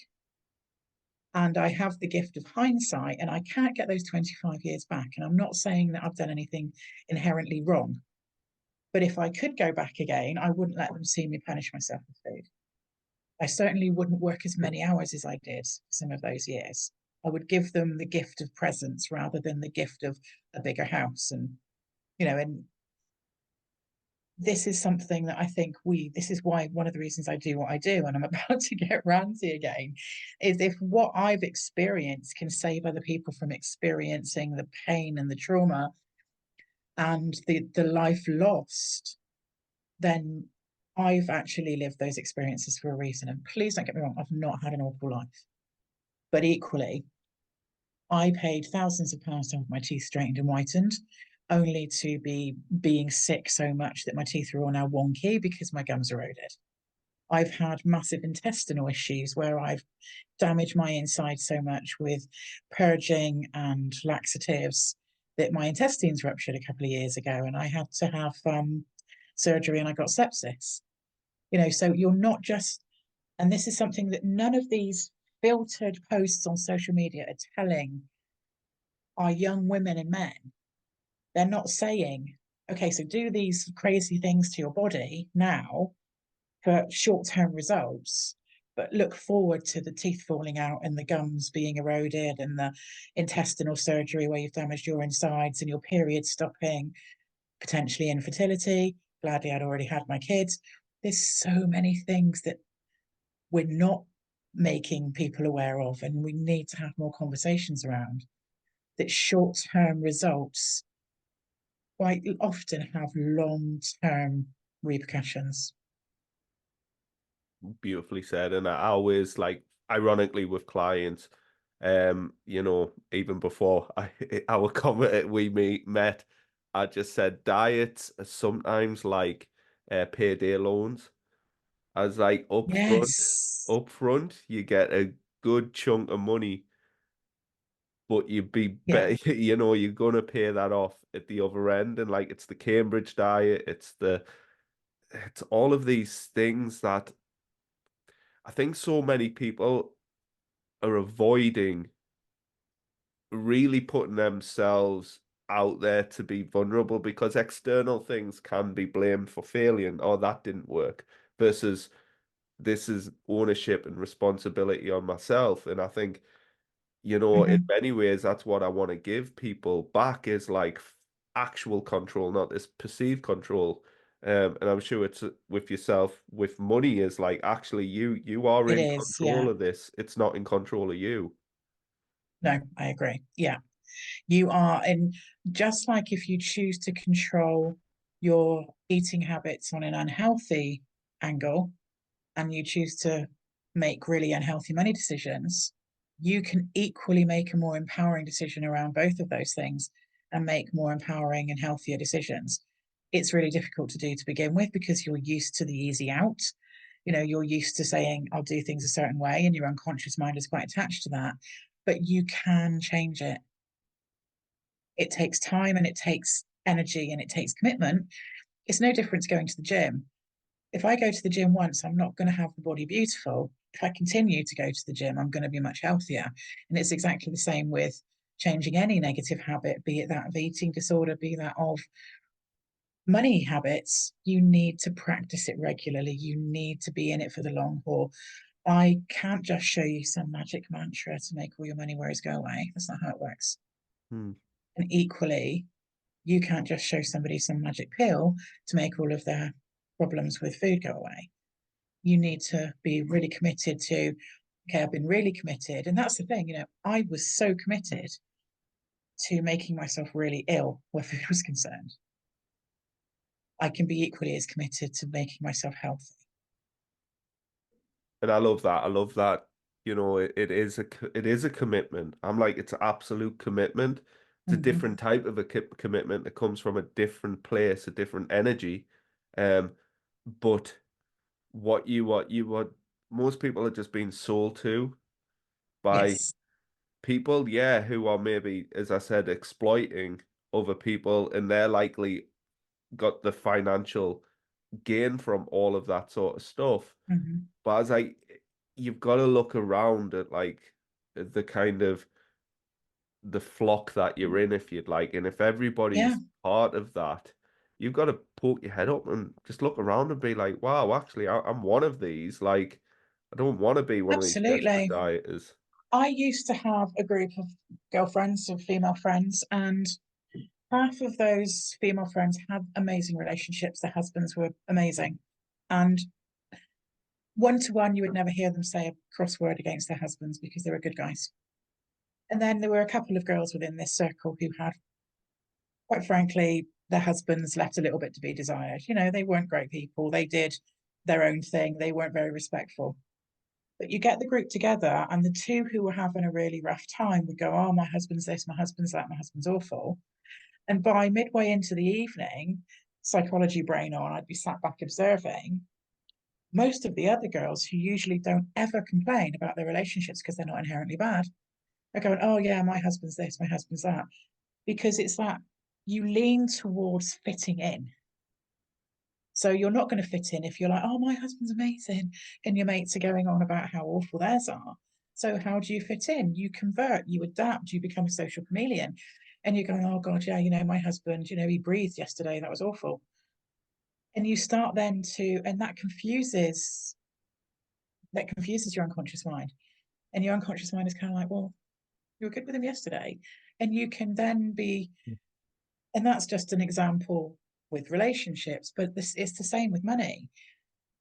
Speaker 2: And I have the gift of hindsight, and I can't get those 25 years back. And I'm not saying that I've done anything inherently wrong, but if I could go back again, I wouldn't let them see me punish myself with food. I certainly wouldn't work as many hours as I did some of those years. I would give them the gift of presence rather than the gift of a bigger house. And, and this is something that I think this is why one of the reasons I do what I do, and I'm about to get ranty again, is if what I've experienced can save other people from experiencing the pain and the trauma and the life lost, then I've actually lived those experiences for a reason. And please don't get me wrong, I've not had an awful life. But equally, I paid thousands of pounds to have my teeth straightened and whitened, only to be being sick so much that my teeth are all now wonky because my gums eroded. I've had massive intestinal issues where I've damaged my inside so much with purging and laxatives that my intestines ruptured a couple of years ago, and I had to have surgery and I got sepsis. So you're not just, and this is something that none of these filtered posts on social media are telling our young women and men. They're not saying, okay, so do these crazy things to your body now for short-term results, but look forward to the teeth falling out and the gums being eroded and the intestinal surgery where you've damaged your insides and your period stopping, potentially infertility. Gladly, I'd already had my kids. There's so many things that we're not making people aware of, and we need to have more conversations around that. Short-term results quite often have long-term repercussions.
Speaker 1: Beautifully said. And I always like, ironically, with clients, even before our comment met, I just said diets are sometimes like payday loans. As like
Speaker 2: Yes.
Speaker 1: up front, you get a good chunk of money, but you'd be
Speaker 2: Yeah.
Speaker 1: better, you're gonna pay that off at the other end. And like it's the Cambridge diet, it's all of these things that I think so many people are avoiding really putting themselves out there to be vulnerable, because external things can be blamed for failing. Oh, that didn't work, versus this is ownership and responsibility on myself. And I think, in
Speaker 2: Mhm.
Speaker 1: many ways, that's what I want to give people back, is like actual control, not this perceived control. And I'm sure it's with yourself with money, is like actually you are
Speaker 2: It
Speaker 1: in
Speaker 2: is. Yeah.
Speaker 1: control of this. It's not in control of you.
Speaker 2: No, I agree. Yeah. You are. And just like if you choose to control your eating habits on an unhealthy angle and you choose to make really unhealthy money decisions, you can equally make a more empowering decision around both of those things and make more empowering and healthier decisions. It's really difficult to do to begin with because you're used to the easy out. You're used to saying, I'll do things a certain way, and your unconscious mind is quite attached to that. But you can change it. It takes time and it takes energy and it takes commitment. It's no different to going to the gym. If I go to the gym once, I'm not going to have the body beautiful. If I continue to go to the gym, I'm going to be much healthier. And it's exactly the same with changing any negative habit, be it that of eating disorder, be that of money habits. You need to practice it regularly. You need to be in it for the long haul. I can't just show you some magic mantra to make all your money worries go away. That's not how it works.
Speaker 1: Hmm.
Speaker 2: And equally, you can't just show somebody some magic pill to make all of their problems with food go away. You need to be really committed to, okay, I've been really committed. And that's the thing, I was so committed to making myself really ill where food was concerned. I can be equally as committed to making myself healthy.
Speaker 1: And I love that. I love that. It is it is a commitment. I'm like, it's an absolute commitment. It's a
Speaker 2: Mm-hmm.
Speaker 1: different type of a commitment that comes from a different place, a different energy. Um, but what most people are just being sold to by
Speaker 2: Yes.
Speaker 1: people, yeah, who are maybe, as I said, exploiting other people, and they're likely got the financial gain from all of that sort of stuff.
Speaker 2: Hmm.
Speaker 1: But as you've got to look around at like the kind of the flock that you're in, if you'd like, and if
Speaker 2: Yeah,
Speaker 1: everybody's part of that, you've got to poke your head up and just look around and be like, wow, actually, I'm one of these. Like, I don't want to be one of these desperate
Speaker 2: absolutely.
Speaker 1: dieters.
Speaker 2: I used to have a group of girlfriends or female friends, and half of those female friends had amazing relationships. Their husbands were amazing. And one to one, you would never hear them say a cross word against their husbands because they were good guys. And then there were a couple of girls within this circle who had, quite frankly, their husbands left a little bit to be desired. You know, they weren't great people. They did their own thing. They weren't very respectful. But you get the group together, and the two who were having a really rough time would go, "Oh, my husband's this, my husband's that, my husband's awful." And by midway into the evening, psychology brain on, I'd be sat back observing. Most of the other girls who usually don't ever complain about their relationships because they're not inherently bad are going, "Oh, yeah, my husband's this, my husband's that." Because it's that you lean towards fitting in. So you're not going to fit in if you're like, "Oh, my husband's amazing," and your mates are going on about how awful theirs are. So how do you fit in? You convert, you adapt, you become a social chameleon. And you're going, "Oh God, yeah, my husband, he breathed yesterday. That was awful." And you start then to, and that confuses your unconscious mind. And your unconscious mind is kind of like, "Well, you were good with him yesterday." And you can then be, and that's just an example with relationships, but this is the same with money.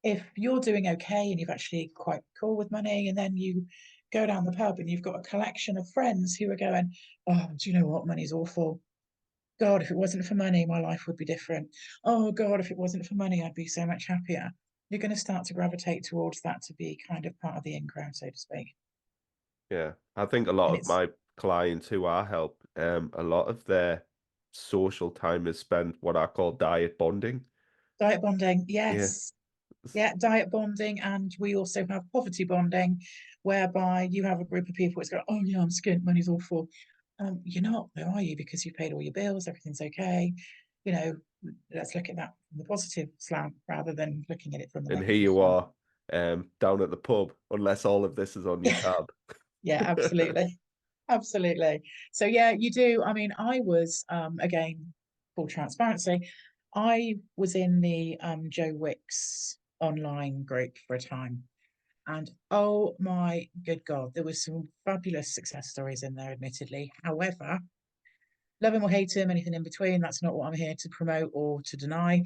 Speaker 2: If you're doing okay and you've actually quite cool with money, and then you go down the pub and you've got a collection of friends who are going, "Oh, do you know what? Money's awful. God, if it wasn't for money, my life would be different. Oh God, if it wasn't for money, I'd be so much happier." You're going to start to gravitate towards that to be kind of part of the in crowd, so to speak.
Speaker 1: Yeah, I think a lot
Speaker 2: And
Speaker 1: of
Speaker 2: it's
Speaker 1: my clients who I help, a lot of their social time is spent what I call diet bonding.
Speaker 2: diet bonding.
Speaker 1: Yeah,
Speaker 2: Yes. Yeah, diet bonding. And we also have poverty bonding, whereby you have a group of people that's going, "Oh, yeah, I'm skint, money's awful." You're not, though, are you? Because you've paid all your bills, everything's okay. You know, let's look at that from the positive slant rather than looking at it from the
Speaker 1: and here
Speaker 2: negative
Speaker 1: you
Speaker 2: slant.
Speaker 1: are, down at the pub, unless all of this is on your
Speaker 2: Yeah,
Speaker 1: tab.
Speaker 2: yeah, absolutely. Absolutely. So yeah, you do. I mean, I was again, full transparency, I was in the Joe Wicks online group for a time. And oh my good God, there were some fabulous success stories in there, admittedly. However, love him or hate him, anything in between, that's not what I'm here to promote or to deny.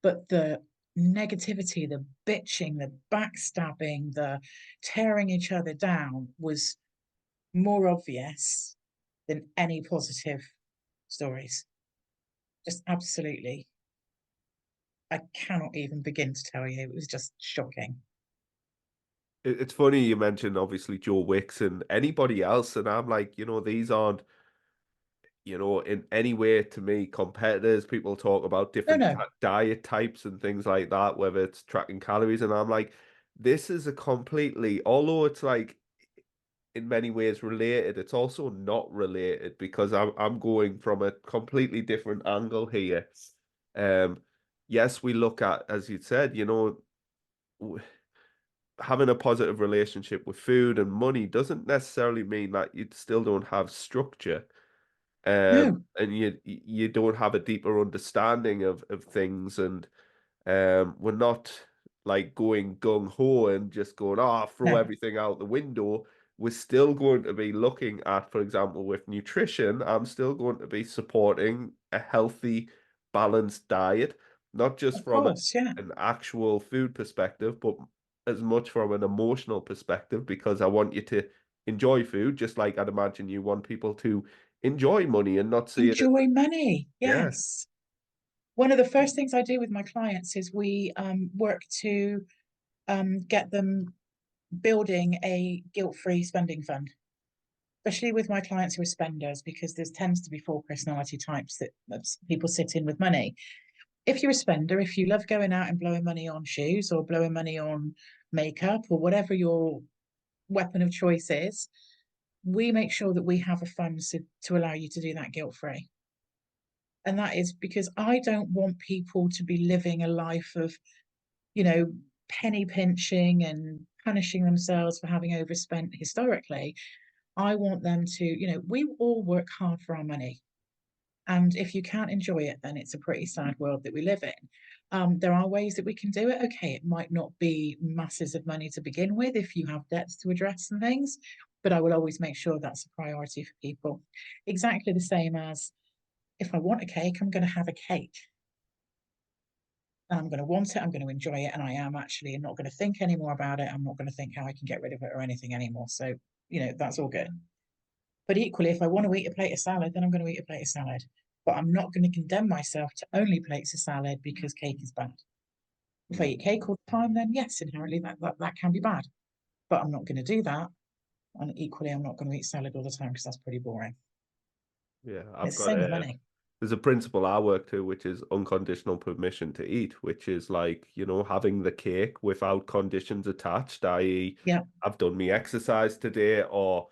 Speaker 2: But the negativity, the bitching, the backstabbing, the tearing each other down was more obvious than any positive stories. Just absolutely. I cannot even begin to tell you. It was just shocking.
Speaker 1: It's funny you mentioned obviously Joe Wicks and anybody else, and I'm like, these aren't, in any way to me competitors. People talk about
Speaker 2: No,
Speaker 1: different
Speaker 2: no,
Speaker 1: diet types and things like that, whether it's tracking calories, and I'm like, this is a completely, although it's like in many ways related, it's also not related because I'm going from a completely different angle here. Um, yes, we look at, as you said, w- having a positive relationship with food and money doesn't necessarily mean that you still don't have structure.
Speaker 2: no.
Speaker 1: And you don't have a deeper understanding of things, and we're not like going gung ho and just going, throw
Speaker 2: No.
Speaker 1: everything out the window. We're still going to be looking at, for example, with nutrition, I'm still going to be supporting a healthy, balanced diet, not just
Speaker 2: Of
Speaker 1: from
Speaker 2: course, yeah.
Speaker 1: an actual food perspective, but as much from an emotional perspective, because I want you to enjoy food, just like I'd imagine you want people to enjoy money and not see it as,
Speaker 2: Enjoy money.
Speaker 1: yeah,
Speaker 2: Yes. One of the first things I do with my clients is we work to get them building a guilt-free spending fund, especially with my clients who are spenders, because there tends to be four personality types that people sit in with money. if you're a spender, if you love going out and blowing money on shoes or blowing money on makeup or whatever your weapon of choice is, we make sure that we have a fund to allow you to do that guilt free. And that is because I don't want people to be living a life of, you know, penny pinching and punishing themselves for having overspent historically. I want them to, we all work hard for our money. And if you can't enjoy it, then it's a pretty sad world that we live in. There are ways that we can do it. Okay, it might not be masses of money to begin with if you have debts to address and things, but I will always make sure that's a priority for people. Exactly the same as if I want a cake, I'm going to have a cake. I'm going to want it, I'm going to enjoy it, and I am actually not going to think anymore about it. I'm not going to think how I can get rid of it or anything anymore. So, that's all good. But equally, if I want to eat a plate of salad, then I'm going to eat a plate of salad. But I'm not going to condemn myself to only plates of salad because cake is bad. If I eat cake all the time, then yes, inherently that can be bad. But I'm not going to do that. And equally, I'm not going to eat salad all the time because that's pretty boring.
Speaker 1: Yeah,
Speaker 2: And
Speaker 1: I've
Speaker 2: it's the
Speaker 1: got
Speaker 2: same with
Speaker 1: a
Speaker 2: money.
Speaker 1: there's a principle I work to, which is unconditional permission to eat, which is like, having the cake without conditions attached, i.e.,
Speaker 2: Yeah.
Speaker 1: I've done me exercise today, or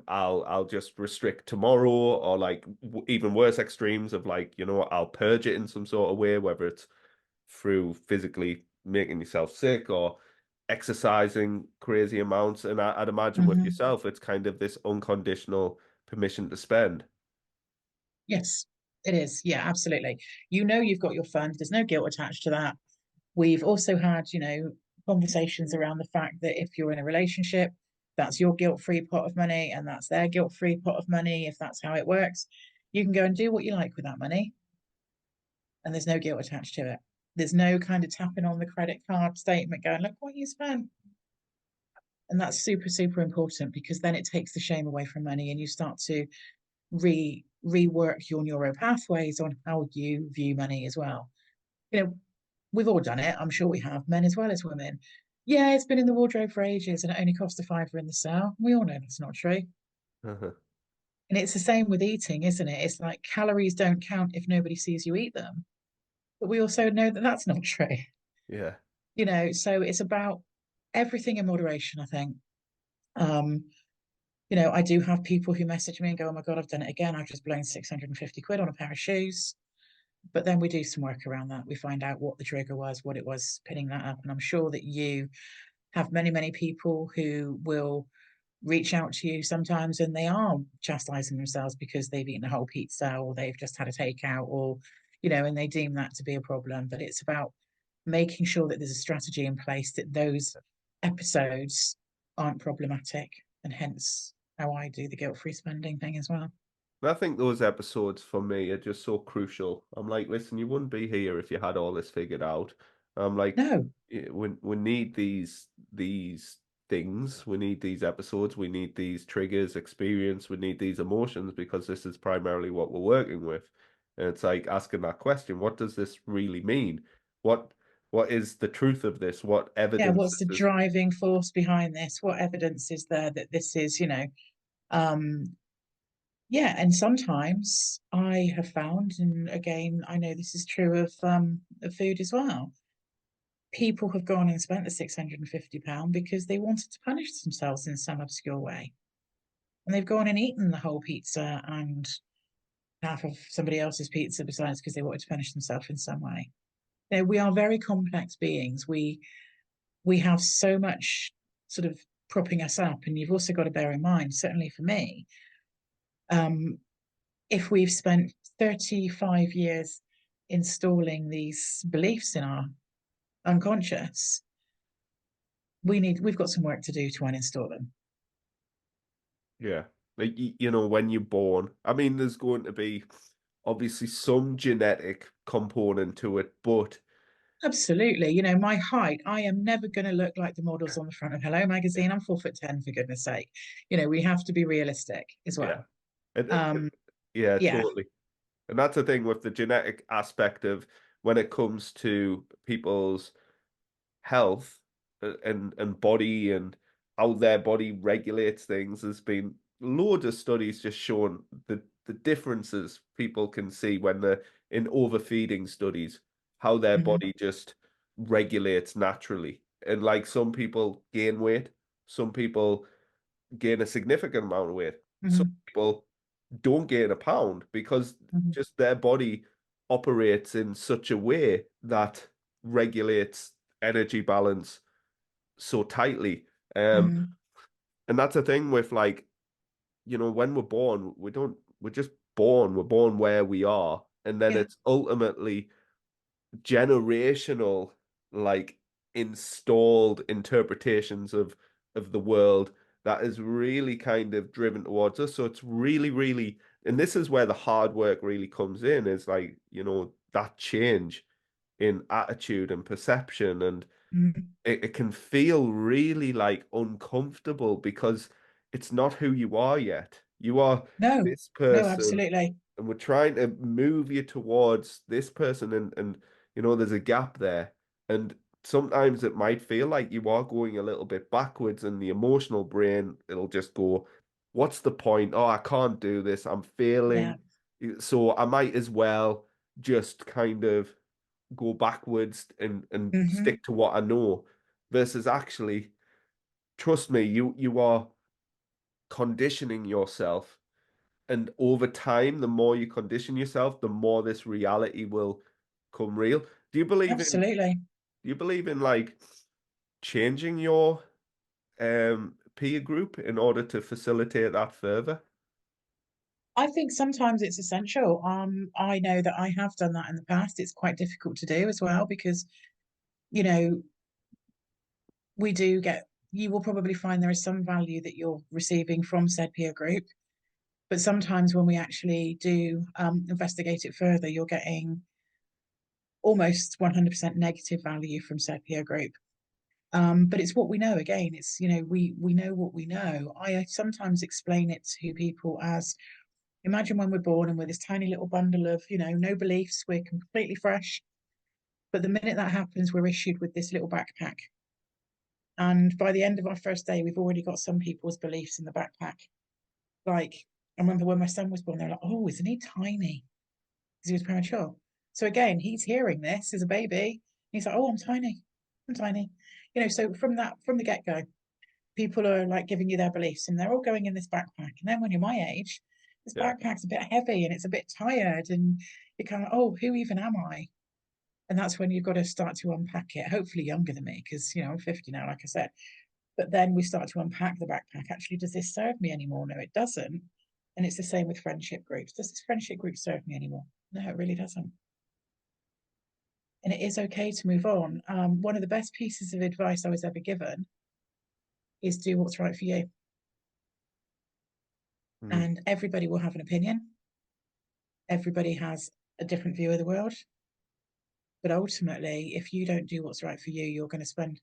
Speaker 1: I'll just restrict tomorrow, or like even worse extremes of like, I'll purge it in some sort of way, whether it's through physically making yourself sick or exercising crazy amounts. And I'd imagine with
Speaker 2: Hmm.
Speaker 1: yourself, it's kind of this unconditional permission to spend.
Speaker 2: Yes, it is. Yeah, absolutely. You've got your fund. There's no guilt attached to that. We've also had, conversations around the fact that if you're in a relationship, that's your guilt-free pot of money and that's their guilt-free pot of money, if that's how it works. You can go and do what you like with that money, and there's no guilt attached to it. There's no kind of tapping on the credit card statement going, look what you spent. And that's super, super important because then it takes the shame away from money and you start to rework your neural pathways on how you view money as well. You know, we've all done it. I'm sure we have, men as well as women. Yeah, it's been in the wardrobe for ages and it only cost a fiver in the sale. We all know that's not true. And it's the same with eating, isn't it? It's like calories don't count if nobody sees you eat them. But we also know that that's not true.
Speaker 1: Yeah.
Speaker 2: So it's about everything in moderation, I think. Um, I do have people who message me and go, oh my God, I've done it again. I've just blown 650 quid on a pair of shoes. But then we do some work around that. We find out what the trigger was, what it was pinning that up. And I'm sure that you have many, many people who will reach out to you sometimes and they are chastising themselves because they've eaten a whole pizza or they've just had a takeout or, and they deem that to be a problem. But it's about making sure that there's a strategy in place that those episodes aren't problematic and hence how I do the guilt-free spending thing as well.
Speaker 1: And I think those episodes for me are just so crucial. I'm like, listen, you wouldn't be here if you had all this figured out. I'm like,
Speaker 2: No,
Speaker 1: we need these things, we need these episodes, we need these triggers, experience, we need these emotions because this is primarily what we're working with. And it's like asking that question, what does this really mean? What what is the truth of this? What
Speaker 2: yeah,
Speaker 1: evidence
Speaker 2: what's
Speaker 1: is
Speaker 2: the
Speaker 1: this?
Speaker 2: driving force behind this? What evidence is there that this is, um, yeah, and sometimes I have found, and again, I know this is true of food as well. People have gone and spent the £650 because they wanted to punish themselves in some obscure way. And they've gone and eaten the whole pizza and half of somebody else's pizza besides because they wanted to punish themselves in some way. We are very complex beings. We have so much sort of propping us up, and you've also got to bear in mind, certainly for me, um, if we've spent 35 years installing these beliefs in our unconscious, we've got some work to do to uninstall them.
Speaker 1: Yeah. Like, when you're born, I mean, there's going to be obviously some genetic component to it, but
Speaker 2: Absolutely. My height, I am never going to look like the models on the front of Hello magazine. I'm 4'10", for goodness sake. We have to be realistic as
Speaker 1: yeah.
Speaker 2: well.
Speaker 1: And
Speaker 2: Um,
Speaker 1: yeah,
Speaker 2: yeah,
Speaker 1: totally. And that's the thing with the genetic aspect of when it comes to people's health and body and how their body regulates things. There's been loads of studies just showing the the differences people can see when they're in overfeeding studies, how their
Speaker 2: Hmm.
Speaker 1: body just regulates naturally. And like some people gain weight, some people gain a significant amount of weight. Some
Speaker 2: Hmm.
Speaker 1: people don't gain a pound because
Speaker 2: Hmm.
Speaker 1: just their body operates in such a way that regulates energy balance so tightly.
Speaker 2: Hmm.
Speaker 1: And that's the thing with like, when we're born, we're just born. We're born where we are. And then
Speaker 2: Yeah.
Speaker 1: it's ultimately generational, like installed interpretations of the world that is really kind of driven towards us. So it's really, really, and this is where the hard work really comes in, is like, that change in attitude and perception. And
Speaker 2: Hmm.
Speaker 1: it can feel really like uncomfortable because it's not who you are yet. You are
Speaker 2: No,
Speaker 1: this
Speaker 2: no,
Speaker 1: person,
Speaker 2: absolutely.
Speaker 1: and we're trying to move you towards this person, and there's a gap there. And sometimes it might feel like you are going a little bit backwards, and the emotional brain, it'll just go, what's the point? Oh, I can't do this. I'm
Speaker 2: Yeah.
Speaker 1: failing. So I might as well just kind of go backwards and
Speaker 2: Hmm.
Speaker 1: stick to what I know, versus actually, trust me, you are conditioning yourself, and over time, the more you condition yourself, the more this reality will come real. Do you believe in do
Speaker 2: Absolutely.
Speaker 1: you believe in like changing your peer group in order to facilitate that further?
Speaker 2: I think sometimes it's essential. I know that I have done that in the past. It's quite difficult to do as well because, you know, we do get, you will probably find there is some value that you're receiving from said peer group. But sometimes when we actually do investigate it further, you're getting almost 100% negative value from said peer group. But it's what we know. Again, it's, we know what we know. I sometimes explain it to people as, imagine when we're born and we're this tiny little bundle of, no beliefs, we're completely fresh. But the minute that happens, we're issued with this little backpack. And by the end of our first day, we've already got some people's beliefs in the backpack. Like, I remember when my son was born, they're like, oh, isn't he tiny? Because he was premature. So again, he's hearing this as a baby. He's like, oh, I'm tiny. I'm tiny. So from the get-go, people are like giving you their beliefs and they're all going in this backpack. And then when you're my age, this
Speaker 1: Yeah.
Speaker 2: backpack's a bit heavy and it's a bit tired and you're kind of, oh, who even am I? And that's when you've got to start to unpack it, hopefully younger than me, because I'm 50 now, like I said. But then we start to unpack the backpack. Actually, does this serve me anymore? No, it doesn't. And it's the same with friendship groups. Does this friendship group serve me anymore? No, it really doesn't. And it is okay to move on. One of the best pieces of advice I was ever given is do what's right for you.
Speaker 1: Mm.
Speaker 2: And everybody will have an opinion. Everybody has a different view of the world. But ultimately, if you don't do what's right for you, you're going to spend,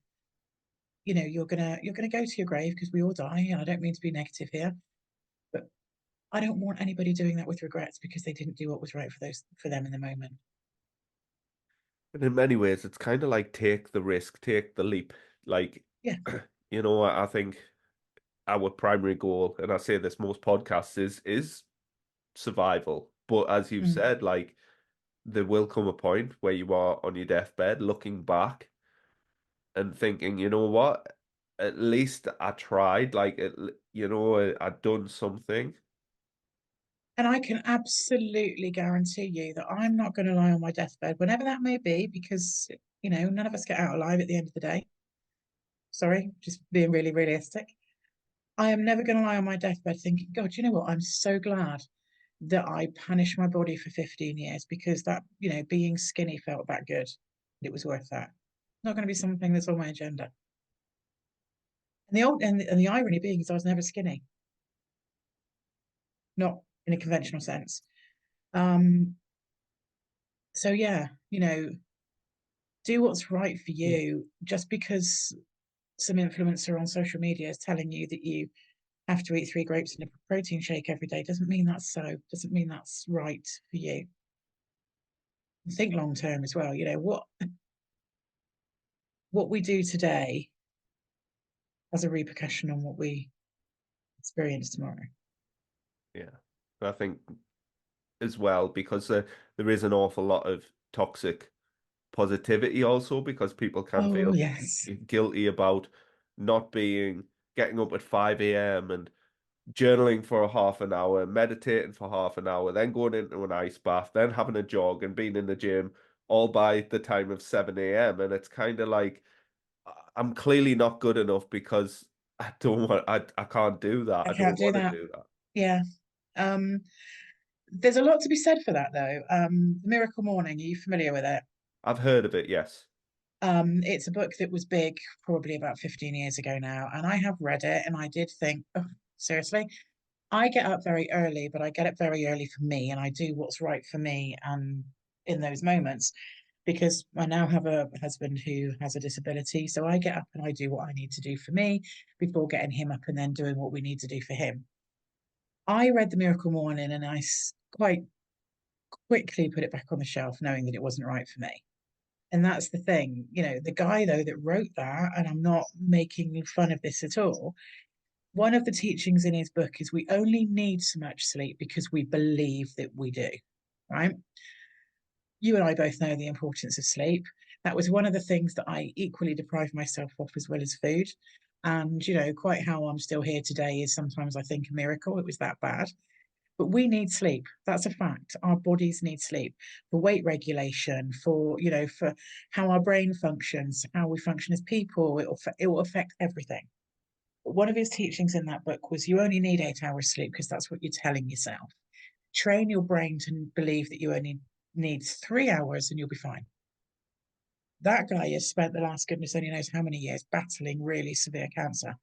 Speaker 2: you're gonna go to your grave because we all die. And I don't mean to be negative here, but I don't want anybody doing that with regrets because they didn't do what was right for them in the moment.
Speaker 1: And in many ways, it's kind of like take the risk, take the leap. Like,
Speaker 2: Yeah.
Speaker 1: I think our primary goal, and I say this most podcasts, is survival. But as you've
Speaker 2: Mm.
Speaker 1: said, like there will come a point where you are on your deathbed looking back and thinking, you know what? At least I tried. Like, I'd done something.
Speaker 2: And I can absolutely guarantee you that I'm not going to lie on my deathbed, whenever that may be, because, none of us get out alive at the end of the day. Sorry, just being really realistic. I am never going to lie on my deathbed thinking, God, you know what? I'm so glad that I punished my body for 15 years because that, being skinny felt that good. It was worth that. Not going to be something that's on my agenda. And the irony being is I was never skinny, not in a conventional sense. Um, so yeah, do what's right for you. Just because some influencer on social media is telling you that you have to eat 3 grapes and a protein shake every day doesn't mean that's so. Doesn't mean that's right for you. Think long term as well. What we do today has a repercussion on what we experience tomorrow.
Speaker 1: Yeah. I think as well because there is an awful lot of toxic positivity also because people can
Speaker 2: Oh,
Speaker 1: feel
Speaker 2: yes.
Speaker 1: guilty about not being getting up at 5 a.m. and journaling for a half an hour, meditating for half an hour, then going into an ice bath, then having a jog and being in the gym all by the time of 7 a.m. And it's kind of like I'm clearly not good enough because I can't do that.
Speaker 2: I
Speaker 1: I don't
Speaker 2: can't do
Speaker 1: want to
Speaker 2: that.
Speaker 1: do that.
Speaker 2: Yeah. Um, there's a lot to be said for that, though. The Miracle Morning, are you familiar with it?
Speaker 1: I've heard of it, yes.
Speaker 2: It's a book that was big probably about 15 years ago now, and I have read it and I did think, oh, seriously? I get up very early, but I get up very early for me and I do what's right for me and in those moments because I now have a husband who has a disability. So I get up and I do what I need to do for me before getting him up and then doing what we need to do for him. I read The Miracle Morning and quite quickly put it back on the shelf, knowing that it wasn't right for me. And that's the thing, the guy though that wrote that, and I'm not making fun of this at all. One of the teachings in his book is we only need so much sleep because we believe that we do, right? You and I both know the importance of sleep. That was one of the things that I equally deprived myself of as well as food. And, quite how I'm still here today is sometimes I think a miracle. It was that bad. But we need sleep. That's a fact. Our bodies need sleep for weight regulation, for how our brain functions, how we function as people. It will affect everything. But one of his teachings in that book was you only need 8 hours sleep because that's what you're telling yourself. Train your brain to believe that you only need 3 hours and you'll be fine. That guy has spent the last goodness only knows how many years battling really severe cancer.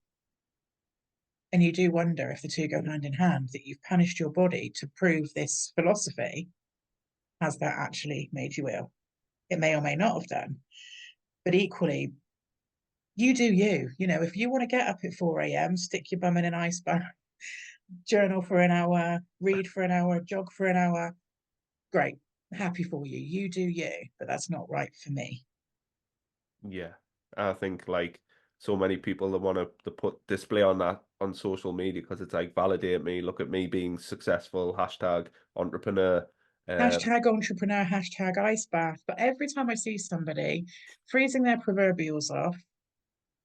Speaker 2: And you do wonder if the two go hand in hand, that you've punished your body to prove this philosophy. Has that actually made you ill? It may or may not have done. But equally, you do you. If you want to get up at 4 a.m., stick your bum in an ice bath, journal for an hour, read for an hour, jog for an hour, great. Happy for you. You do you. But that's not right for me.
Speaker 1: Yeah. I think like so many people that want to put display on that on social media because it's like validate me, look at me being successful, hashtag entrepreneur. Um,
Speaker 2: Hashtag entrepreneur, hashtag ice bath. But every time I see somebody freezing their proverbials off,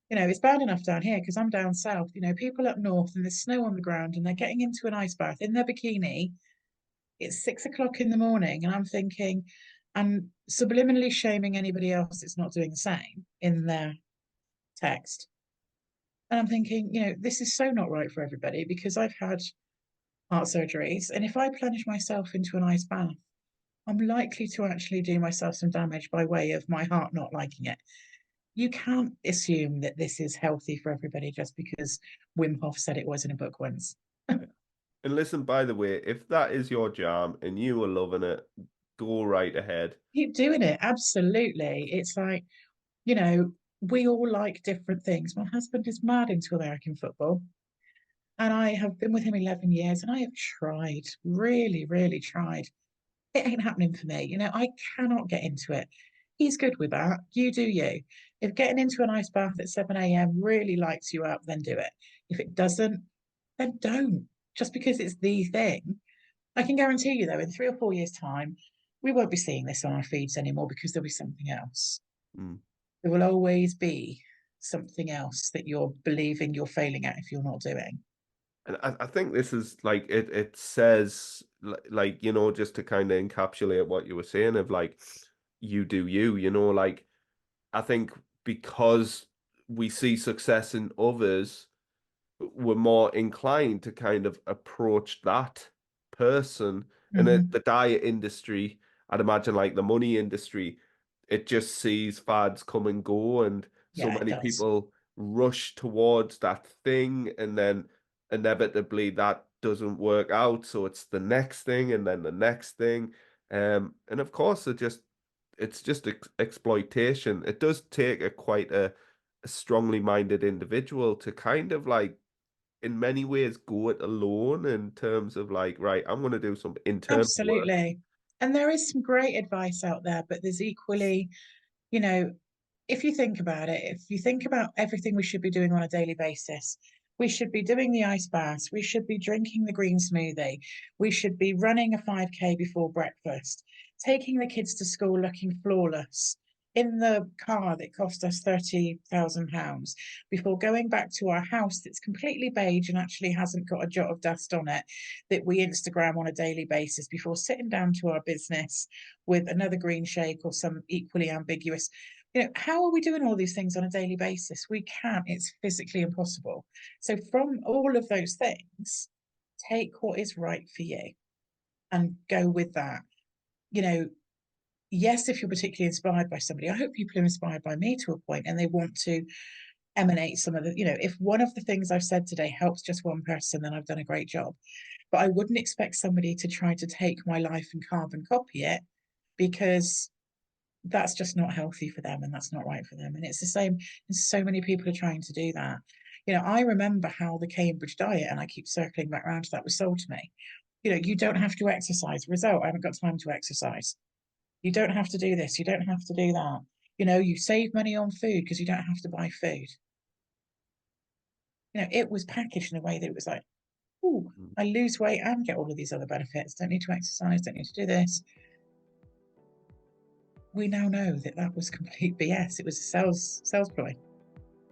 Speaker 2: it's bad enough down here because I'm down south. People up north and there's snow on the ground and they're getting into an ice bath in their bikini. It's 6 o'clock in the morning, and I'm thinking, I'm subliminally shaming anybody else that's not doing the same in their text. And I'm thinking, this is so not right for everybody because I've had heart surgeries. And if I plunge myself into an ice bath, I'm likely to actually do myself some damage by way of my heart not liking it. You can't assume that this is healthy for everybody just because Wim Hof said it was in a book once.
Speaker 1: and listen, by the way, if that is your jam and you are loving it, go right ahead.
Speaker 2: Keep doing it. Absolutely. It's like, you know, we all like different things. My husband is mad into American football, and I have been with him 11 years, and I have tried, really, really tried. It ain't happening for me. I cannot get into it. He's good with that. You do you. If getting into an ice bath at 7 a.m. really lights you up, then do it. If it doesn't, then don't. Just because it's the thing. I can guarantee you, though, in 3 or 4 years' time, we won't be seeing this on our feeds anymore because there'll be something else.
Speaker 1: Mm.
Speaker 2: There will always be something else that you're believing you're failing at if you're not doing.
Speaker 1: And I think this is like it says like just to kind of encapsulate what you were saying of like you do you, like I think because we see success in others, we're more inclined to kind of approach that person. And
Speaker 2: Hmm.
Speaker 1: the diet industry, I'd imagine like the money industry, it just sees fads come and go, and so
Speaker 2: Yeah, it
Speaker 1: many
Speaker 2: does.
Speaker 1: people rush towards that thing, and then inevitably that doesn't work out. So it's the next thing, and then the next thing. And of course, it's just exploitation. It does take quite a strongly minded individual to kind of like in many ways go it alone in terms of like, right, I'm going to do some internal work.
Speaker 2: Absolutely. And there is some great advice out there, but there's equally, you know, if you think about it, if you think about everything we should be doing on a daily basis, We should be doing the ice baths. We should be drinking the green smoothie. We should be running a 5K before breakfast, taking the kids to school looking flawless in the car that cost us £30,000 before going back to our house that's completely beige and actually hasn't got a jot of dust on it, that we Instagram on a daily basis before sitting down to our business with another green shake or some equally ambiguous. How are we doing all these things on a daily basis? We can't. It's physically impossible. So from all of those things, take what is right for you and go with that. Yes, if you're particularly inspired by somebody, I hope people are inspired by me to a point and they want to emanate some of the, if one of the things I've said today helps just one person, then I've done a great job. But I wouldn't expect somebody to try to take my life and carbon copy it, because that's just not healthy for them and that's not right for them. And it's the same, and so many people are trying to do that. I remember how the Cambridge diet, and I keep circling back around to that, was sold to me. You don't have to exercise. Result, I haven't got time to exercise. You don't have to do this. You don't have to do that. You save money on food because you don't have to buy food. It was packaged in a way that it was like, oh, I lose weight and get all of these other benefits. Don't need to exercise. Don't need to do this. We now know that that was complete BS. It was a sales ploy.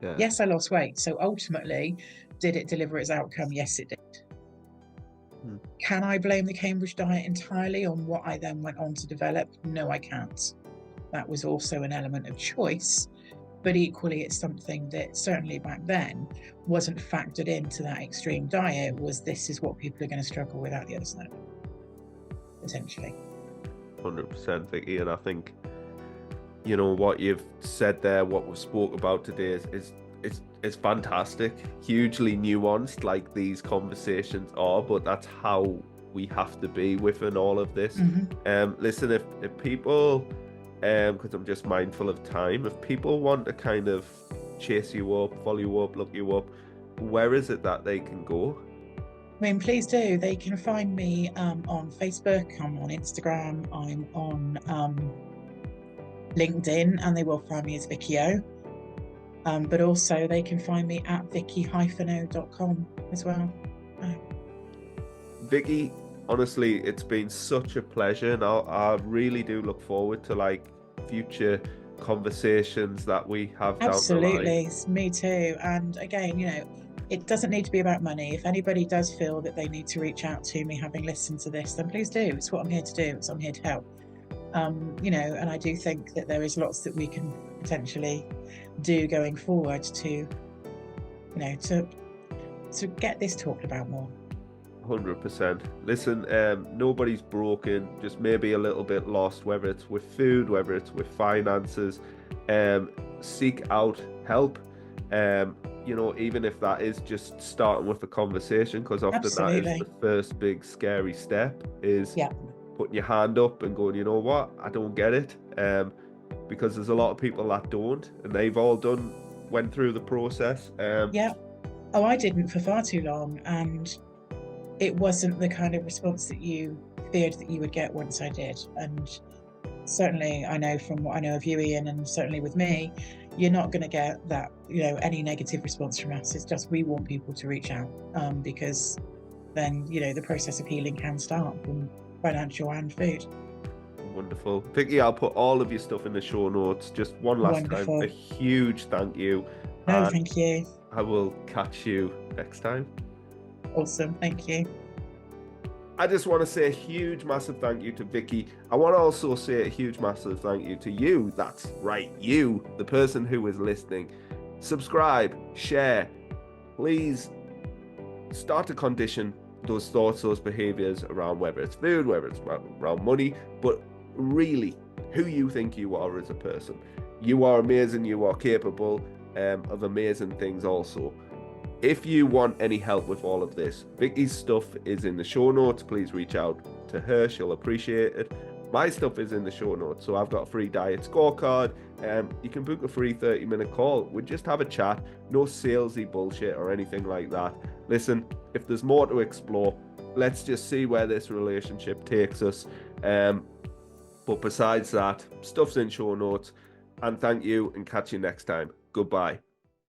Speaker 1: Yeah.
Speaker 2: Yes, I lost weight. So ultimately, did it deliver its outcome? Yes, it did. Can I blame the Cambridge diet entirely on what I then went on to develop? No, I can't. That was also an element of choice, but equally it's something that certainly back then wasn't factored into that extreme diet. Was this is what people are going to struggle with at the other side, potentially.
Speaker 1: 100%, Vicky, and I think what you've said there, what we've spoke about today is fantastic, hugely nuanced, like these conversations are, but that's how we have to be within all of this. Listen, if people, because I'm just mindful of time, if people want to kind of chase you up, follow you up, look you up, where is it that they can go?
Speaker 2: I mean, please do. They can find me on Facebook, I'm on Instagram, I'm on LinkedIn, and they will find me as Vicki O. But also they can find me at vicky-o.com as well.
Speaker 1: Vicky, honestly, it's been such a pleasure, and I really do look forward to future conversations that we have down the line.
Speaker 2: Absolutely, me too. And again, it doesn't need to be about money. If anybody does feel that they need to reach out to me having listened to this, then please do. It's what I'm here to do. I'm here to help. And I do think that there is lots that we can potentially do going forward to get this talked about more.
Speaker 1: 100%. Listen, nobody's broken, just maybe a little bit lost, whether it's with food, whether it's with finances. Seek out help. Even if that is just starting with a conversation, because often
Speaker 2: Absolutely.
Speaker 1: that is the first big scary step, is putting your hand up and going, you know what, I don't get it. Because there's a lot of people that don't, and they've all went through the process.
Speaker 2: Oh, I didn't for far too long, and it wasn't the kind of response that you feared that you would get once I did. And certainly I know from what I know of you, Ian, and certainly with me, you're not going to get that, any negative response from us. It's just we want people to reach out, because then, the process of healing can start from financial and food.
Speaker 1: Wonderful. Vicky, I'll put all of your stuff in the show notes. Just one last time, a huge thank you.
Speaker 2: No, thank you.
Speaker 1: I will catch you next time.
Speaker 2: Awesome, thank you.
Speaker 1: I just want to say a huge, massive thank you to Vicky. I want to also say a huge, massive thank you to you. That's right, you, the person who is listening. Subscribe, share. Please start to condition those thoughts, those behaviors around whether it's food, whether it's around money, but really who you think you are as a person. You are amazing. You are capable of amazing things also. If you want any help with all of this, Vicky's stuff is in the show notes. Please reach out to her. She'll appreciate it. My stuff is in the show notes. So I've got a free diet scorecard. You can book a free 30-minute call. We just have a chat. No salesy bullshit or anything like that. Listen, if there's more to explore, let's just see where this relationship takes us. But besides that, stuff's in show notes. And thank you, and catch you next time. Goodbye.